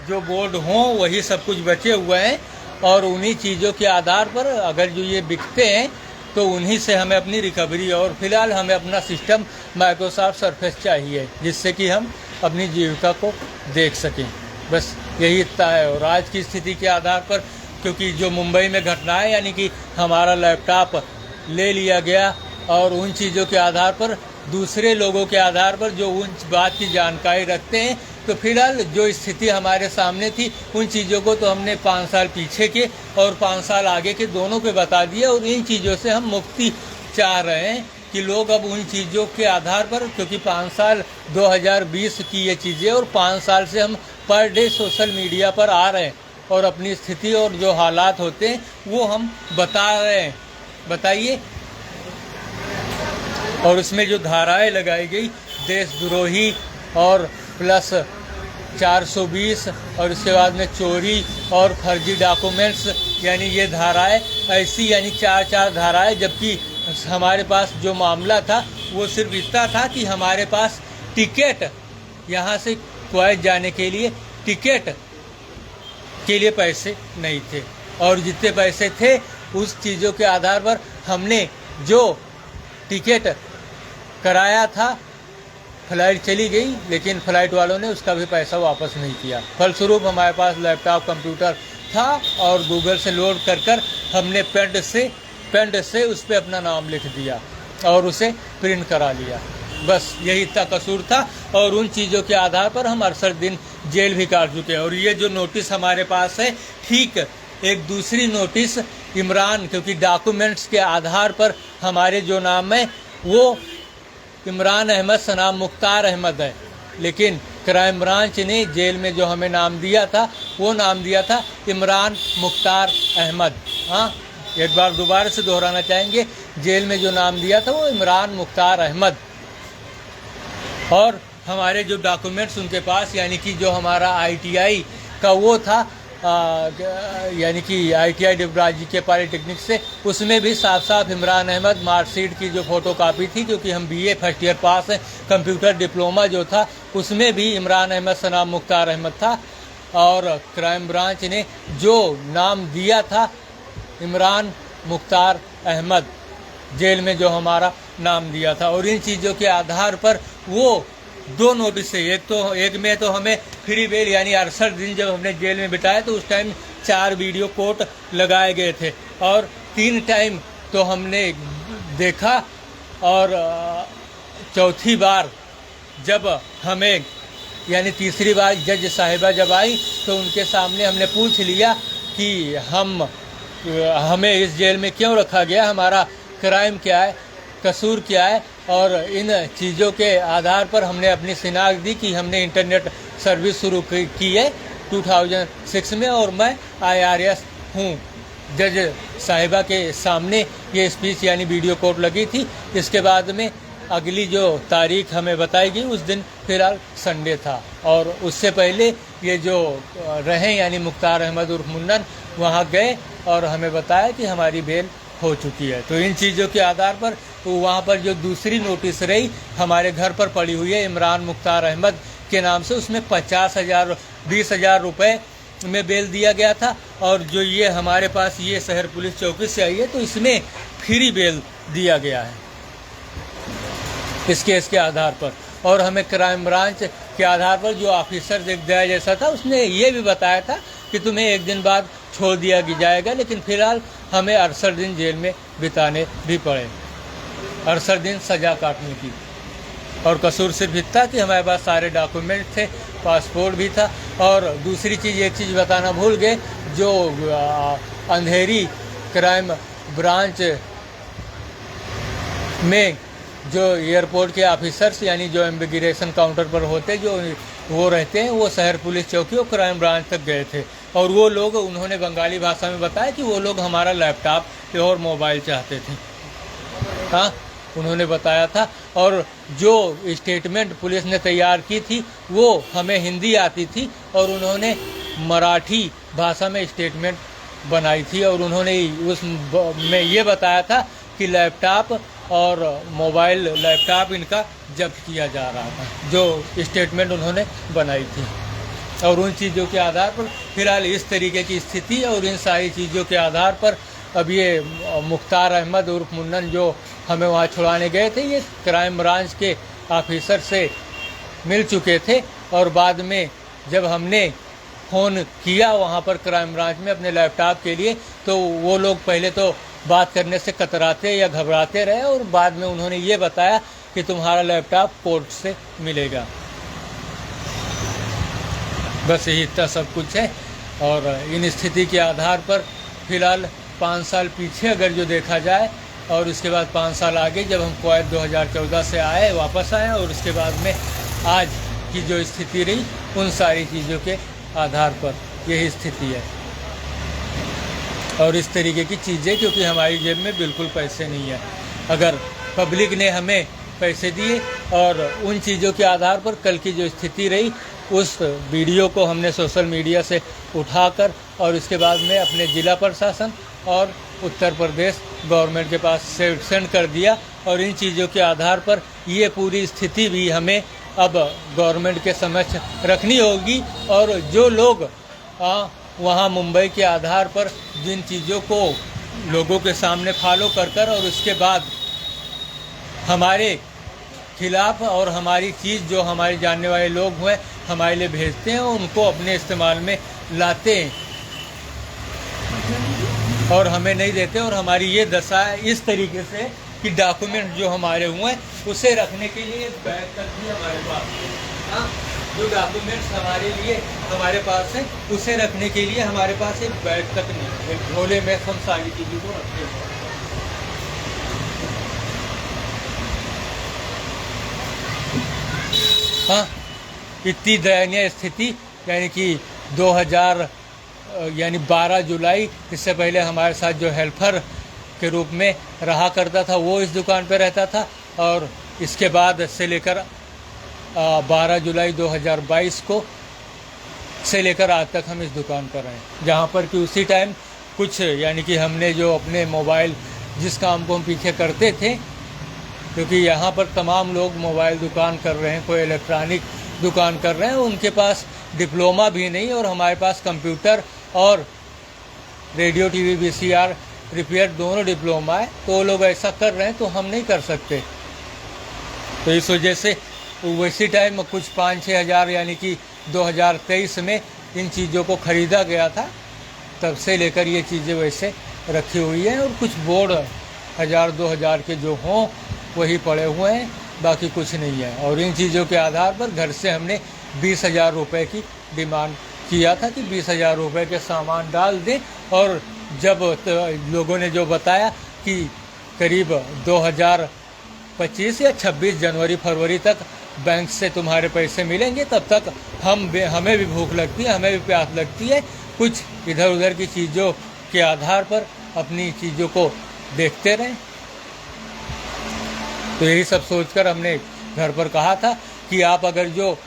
जो बोर्ड हों वही सब कुछ बचे हुए हैं और उन्हीं चीज़ों के आधार पर अगर जो ये बिकते हैं तो उन्हीं से हमें अपनी रिकवरी और फिलहाल हमें अपना सिस्टम माइक्रोसॉफ्ट सरफेस चाहिए जिससे कि हम अपनी जीविका को देख सकें। बस यही इतना है। और आज की स्थिति के आधार पर क्योंकि जो मुंबई में घटना है यानी कि हमारा लैपटॉप ले लिया गया और उन चीज़ों के आधार पर दूसरे लोगों के आधार पर जो उन बात की जानकारी रखते हैं, तो फिलहाल जो स्थिति हमारे सामने थी उन चीज़ों को तो हमने 5 साल पीछे के और 5 साल आगे के दोनों पे बता दिया और इन चीज़ों से हम मुक्ति चाह रहे हैं कि लोग अब उन चीज़ों के आधार पर, क्योंकि 5 साल 2020 की ये चीज़ें और 5 साल से हम पर डे सोशल मीडिया पर आ रहे हैं और अपनी स्थिति और जो हालात होते हैं वो हम बता रहे हैं। बताइए। और उसमें जो धाराएं लगाई गई, देशद्रोही और प्लस 420 और उसके बाद में चोरी और फर्जी डॉक्यूमेंट्स, यानी ये धाराएं ऐसी, यानी 4 धाराएं। जबकि हमारे पास जो मामला था वो सिर्फ इतना था कि हमारे पास टिकट, यहाँ से कुवैत जाने के लिए टिकट के लिए पैसे नहीं थे, और जितने पैसे थे उस चीज़ों के आधार पर हमने जो टिकट कराया था, फ्लाइट चली गई, लेकिन फ़्लाइट वालों ने उसका भी पैसा वापस नहीं किया। फलस्वरूप हमारे पास लैपटॉप कंप्यूटर था और गूगल से लोड कर हमने पेन से उस पर अपना नाम लिख दिया और उसे प्रिंट करा लिया। बस यही इतना कसूर था, और उन चीज़ों के आधार पर हम 68 दिन जेल भी काट चुके हैं। और ये जो नोटिस हमारे पास है, ठीक एक दूसरी नोटिस इमरान, क्योंकि डॉक्यूमेंट्स के आधार पर हमारे जो नाम है वो इमरान अहमद सनाम मुख्तार अहमद है, लेकिन क्राइम ब्रांच ने जेल में जो हमें नाम दिया था वो नाम दिया था इमरान मुख्तार अहमद। हाँ, एक बार दोबारा से दोहराना चाहेंगे, जेल में जो नाम दिया था वो इमरान मुख्तार अहमद। और हमारे जो डॉक्यूमेंट्स उनके पास, यानी कि जो हमारा ITI का वो था, यानी कि ITI डिबराजी के पॉलिटेक्निक से, उसमें भी साफ साफ इमरान अहमद मार्कशीट की जो फ़ोटोकॉपी थी, क्योंकि हम BA फर्स्ट ईयर पास हैं। कंप्यूटर डिप्लोमा जो था उसमें भी इमरान अहमद सनाम मुख्तार अहमद था, और क्राइम ब्रांच ने जो नाम दिया था इमरान मुख्तार अहमद, जेल में जो हमारा नाम दिया था। और इन चीज़ों के आधार पर वो 2 नोटिस है। एक में तो हमें फ्री बेल, यानी 68 दिन जब हमने जेल में बिताया तो उस टाइम 4 वीडियो कोर्ट लगाए गए थे, और 3 टाइम तो हमने देखा, और चौथी बार जब हमें, यानी तीसरी बार जज साहिबा जब आई तो उनके सामने हमने पूछ लिया कि हमें इस जेल में क्यों रखा गया, हमारा क्राइम क्या है, कसूर क्या है। और इन चीज़ों के आधार पर हमने अपनी शिनाख्त दी कि हमने इंटरनेट सर्विस शुरू की है 2006 में, और मैं IRS हूँ। जज साहिबा के सामने ये स्पीच यानी वीडियो कोर्ट लगी थी। इसके बाद में अगली जो तारीख हमें बताई गई उस दिन फिलहाल संडे था, और उससे पहले ये जो रहे यानी मुख्तार अहमद उर्फ मुन्नन वहाँ गए और हमें बताया कि हमारी बेल हो चुकी है। तो इन चीज़ों के आधार पर तो वहाँ पर जो दूसरी नोटिस रही हमारे घर पर पड़ी हुई है इमरान मुख्तार अहमद के नाम से, उसमें 20,000 रुपये में बेल दिया गया था। और जो ये हमारे पास ये शहर पुलिस चौकी से आई है तो इसमें फ्री बेल दिया गया है इस केस के आधार पर। और हमें क्राइम ब्रांच के आधार पर जो ऑफिसर एक दया जैसा था उसने ये भी बताया था कि तुम्हें 1 दिन बाद छोड़ दिया जाएगा, लेकिन फिलहाल हमें 68 दिन जेल में बिताने भी पड़े, 68 दिन सज़ा काटने की। और कसूर सिर्फ इतना कि हमारे पास सारे डॉक्यूमेंट थे, पासपोर्ट भी था। और दूसरी चीज़, एक चीज़ बताना भूल गए, जो अंधेरी क्राइम ब्रांच में जो एयरपोर्ट के ऑफिसर्स यानी जो इमिग्रेशन काउंटर पर होते जो वो रहते हैं, वो शहर पुलिस चौकी और क्राइम ब्रांच तक गए थे। और वो लोग, उन्होंने बंगाली भाषा में बताया कि वो लोग हमारा लैपटॉप और मोबाइल चाहते थे। हाँ, उन्होंने बताया था। और जो स्टेटमेंट पुलिस ने तैयार की थी वो हमें हिंदी आती थी, और उन्होंने मराठी भाषा में स्टेटमेंट बनाई थी, और उन्होंने उस में ये बताया था कि लैपटॉप और मोबाइल, लैपटॉप इनका जब्त किया जा रहा था, जो स्टेटमेंट उन्होंने बनाई थी। और उन चीज़ों के आधार पर फिलहाल इस तरीके की स्थिति, और इन सारी चीज़ों के आधार पर अब ये मुख्तार अहमद उर्फ मुन्नन जो हमें वहाँ छुड़ाने गए थे, ये क्राइम ब्रांच के ऑफिसर से मिल चुके थे। और बाद में जब हमने फ़ोन किया वहाँ पर क्राइम ब्रांच में अपने लैपटॉप के लिए, तो वो लोग पहले तो बात करने से कतराते या घबराते रहे, और बाद में उन्होंने ये बताया कि तुम्हारा लैपटॉप कोर्ट से मिलेगा। बस यही इतना सब कुछ है। और इन स्थिति के आधार पर फिलहाल 5 साल पीछे अगर जो देखा जाए, और उसके बाद 5 साल आगे जब हम कुवैत 2014 से वापस आए, और उसके बाद में आज की जो स्थिति रही, उन सारी चीज़ों के आधार पर यही स्थिति है। और इस तरीके की चीज़ें, क्योंकि हमारी जेब में बिल्कुल पैसे नहीं है। अगर पब्लिक ने हमें पैसे दिए और उन चीज़ों के आधार पर कल की जो स्थिति रही, उस वीडियो को हमने सोशल मीडिया से उठाकर और इसके बाद में अपने ज़िला प्रशासन और उत्तर प्रदेश गवर्नमेंट के पास सेंड कर दिया। और इन चीज़ों के आधार पर ये पूरी स्थिति भी हमें अब गवर्नमेंट के समक्ष रखनी होगी। और जो लोग वहाँ मुंबई के आधार पर जिन चीज़ों को लोगों के सामने फॉलो कर और उसके बाद हमारे खिलाफ और हमारी चीज़ जो हमारे जानने वाले लोग हुए हमारे लिए भेजते हैं, उनको अपने इस्तेमाल में लाते हैं और हमें नहीं देते। और हमारी ये दशा है इस तरीके से कि डॉक्यूमेंट जो हमारे हुए उसे रखने के लिए बैग तक भी हमारे पास है। जो डॉक्यूमेंट्स हमारे लिए हमारे पास है उसे रखने के लिए हमारे पास एक बैग तक नहीं है। एक झोले में हम सारी चीज़ों को रखते हैं। हाँ, इतनी दयनीय स्थिति, यानी कि 12 जुलाई, इससे पहले हमारे साथ जो हेल्पर के रूप में रहा करता था वो इस दुकान पे रहता था। और इसके बाद से लेकर 12 जुलाई 2022 को से लेकर आज तक हम इस दुकान पर हैं, जहाँ पर कि उसी टाइम कुछ, यानी कि हमने जो अपने मोबाइल, जिस काम को हम पीछे करते थे, क्योंकि यहाँ पर तमाम लोग मोबाइल दुकान कर रहे हैं, कोई इलेक्ट्रॉनिक दुकान कर रहे हैं, उनके पास डिप्लोमा भी नहीं और हमारे पास कंप्यूटर और रेडियो टीवी VCR रिपेयर दोनों डिप्लोमा है। तो वो लोग ऐसा कर रहे हैं तो हम नहीं कर सकते। तो इस वजह से वैसी टाइम कुछ 5-6 हज़ार, यानी कि 2023 में इन चीज़ों को ख़रीदा गया था, तब से लेकर ये चीज़ें वैसे रखी हुई हैं। और कुछ बोर्ड 1000-2000 के जो हों वही पड़े हुए हैं, बाकी कुछ नहीं है। और इन चीज़ों के आधार पर घर से हमने 20,000 रुपये की डिमांड किया था कि 20,000 रुपये के सामान डाल दें। और जब लोगों ने जो बताया कि करीब 2025 या 26 जनवरी फरवरी तक बैंक से तुम्हारे पैसे मिलेंगे, तब तक हमें भी भूख लगती है, हमें भी प्यास लगती है, कुछ इधर उधर की चीज़ों के आधार पर अपनी चीज़ों को देखते रहें। तो यही सब सोचकर हमने घर पर कहा था कि आप अगर जो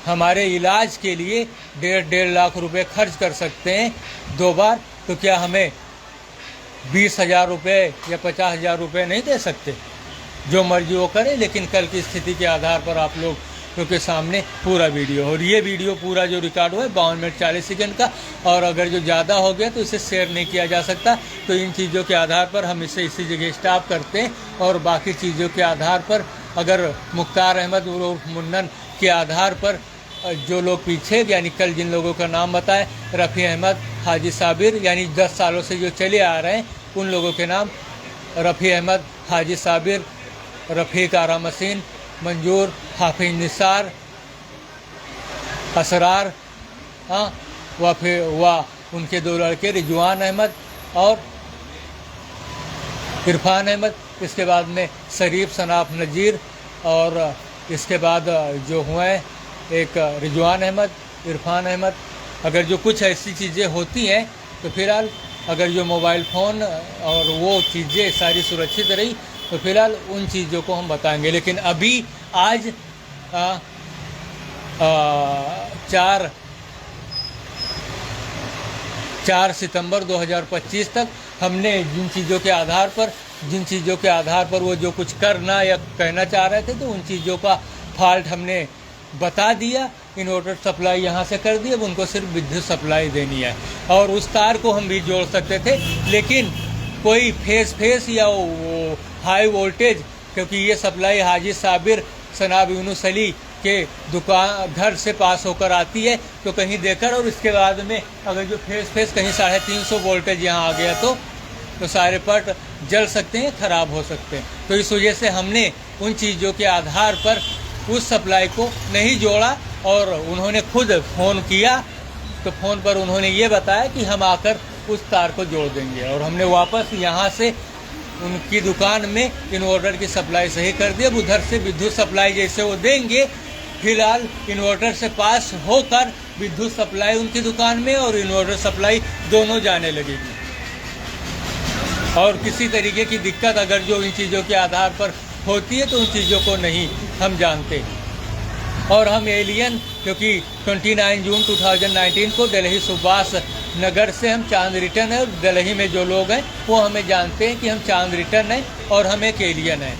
हमारे इलाज के लिए 1.5 लाख रुपए खर्च कर सकते हैं 2 बार, तो क्या हमें 20,000 रुपये या 50,000 रुपये नहीं दे सकते? जो मर्जी वो करें, लेकिन कल की स्थिति के आधार पर आप लोग के सामने पूरा वीडियो, और ये वीडियो पूरा जो रिकॉर्ड हुआ है 52 मिनट 40 सेकंड का, और अगर जो ज़्यादा हो गया तो इसे शेयर नहीं किया जा सकता। तो इन चीज़ों के आधार पर हम इसे इसी जगह स्टॉप करते हैं। और बाकी चीज़ों के आधार पर अगर मुख्तार अहमद उर्फ मुन्नन के आधार पर जो लोग पीछे, यानी कल जिन लोगों का नाम बताए, रफ़ी अहमद, हाजी साबिर, यानी 10 सालों से जो चले आ रहे हैं उन लोगों के नाम रफ़ी अहमद, हाजी साबिर, रफ़ीक आरा मसीन, मंजूर, हाफिज निसार, असरार, व फिर उनके 2 लड़के रिजवान अहमद और इरफान अहमद, इसके बाद में शरीफ सनाफ नज़ीर, और इसके बाद जो हुए एक रिजवान अहमद, इरफान अहमद। अगर जो कुछ ऐसी चीज़ें होती हैं तो फिलहाल अगर जो मोबाइल फ़ोन और वो चीज़ें सारी सुरक्षित रही तो फिलहाल उन चीज़ों को हम बताएंगे। लेकिन अभी आज 4 सितंबर 2025 तक हमने जिन चीज़ों के आधार पर वो जो कुछ करना या कहना चाह रहे थे, तो उन चीज़ों का फॉल्ट हमने बता दिया। इन्वर्टर सप्लाई यहाँ से कर दी, अब उनको सिर्फ विद्युत सप्लाई देनी है। और उस तार को हम भी जोड़ सकते थे, लेकिन कोई फेस या वो हाई वोल्टेज, क्योंकि ये सप्लाई हाजी साबिर सनाब यूनुस अली के दुकान घर से पास होकर आती है, तो कहीं देकर, और इसके बाद में अगर जो फेस कहीं 350 वोल्टेज यहाँ आ गया तो सारे पट जल सकते हैं, ख़राब हो सकते हैं। तो इस वजह से हमने उन चीज़ों के आधार पर उस सप्लाई को नहीं जोड़ा। और उन्होंने खुद फ़ोन किया तो फ़ोन पर उन्होंने ये बताया कि हम आकर उस तार को जोड़ देंगे, और हमने वापस यहाँ से उनकी दुकान में इन्वर्टर की सप्लाई सही कर दी। अब उधर से विद्युत सप्लाई जैसे वो देंगे, फिलहाल इन्वर्टर से पास होकर विद्युत सप्लाई उनकी दुकान में और इन्वर्टर सप्लाई दोनों जाने लगेगी। और किसी तरीके की दिक्कत अगर जो इन चीज़ों के आधार पर होती है तो उन चीज़ों को नहीं हम जानते। और हम एलियन, क्योंकि 29 जून 2019 को दिल्ली सुभाष नगर से हम चांद रिटर्न है, और दिल्ली में जो लोग हैं वो हमें जानते हैं कि हम चांद रिटर्न हैं और हम एक एलियन हैं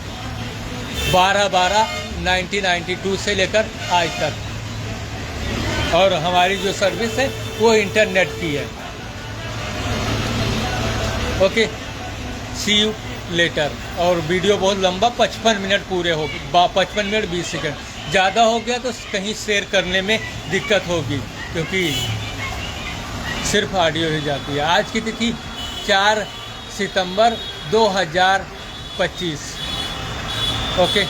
12/12/1992 से लेकर आज तक। और हमारी जो सर्विस है वो इंटरनेट की है। Okay, see you later. और वीडियो बहुत लंबा 55 मिनट पूरे हो, 55 मिनट 20 सेकंड ज़्यादा हो गया तो कहीं शेयर करने में दिक्कत होगी, क्योंकि सिर्फ ऑडियो ही जाती है। आज की तिथि 4 सितंबर 2025। ओके।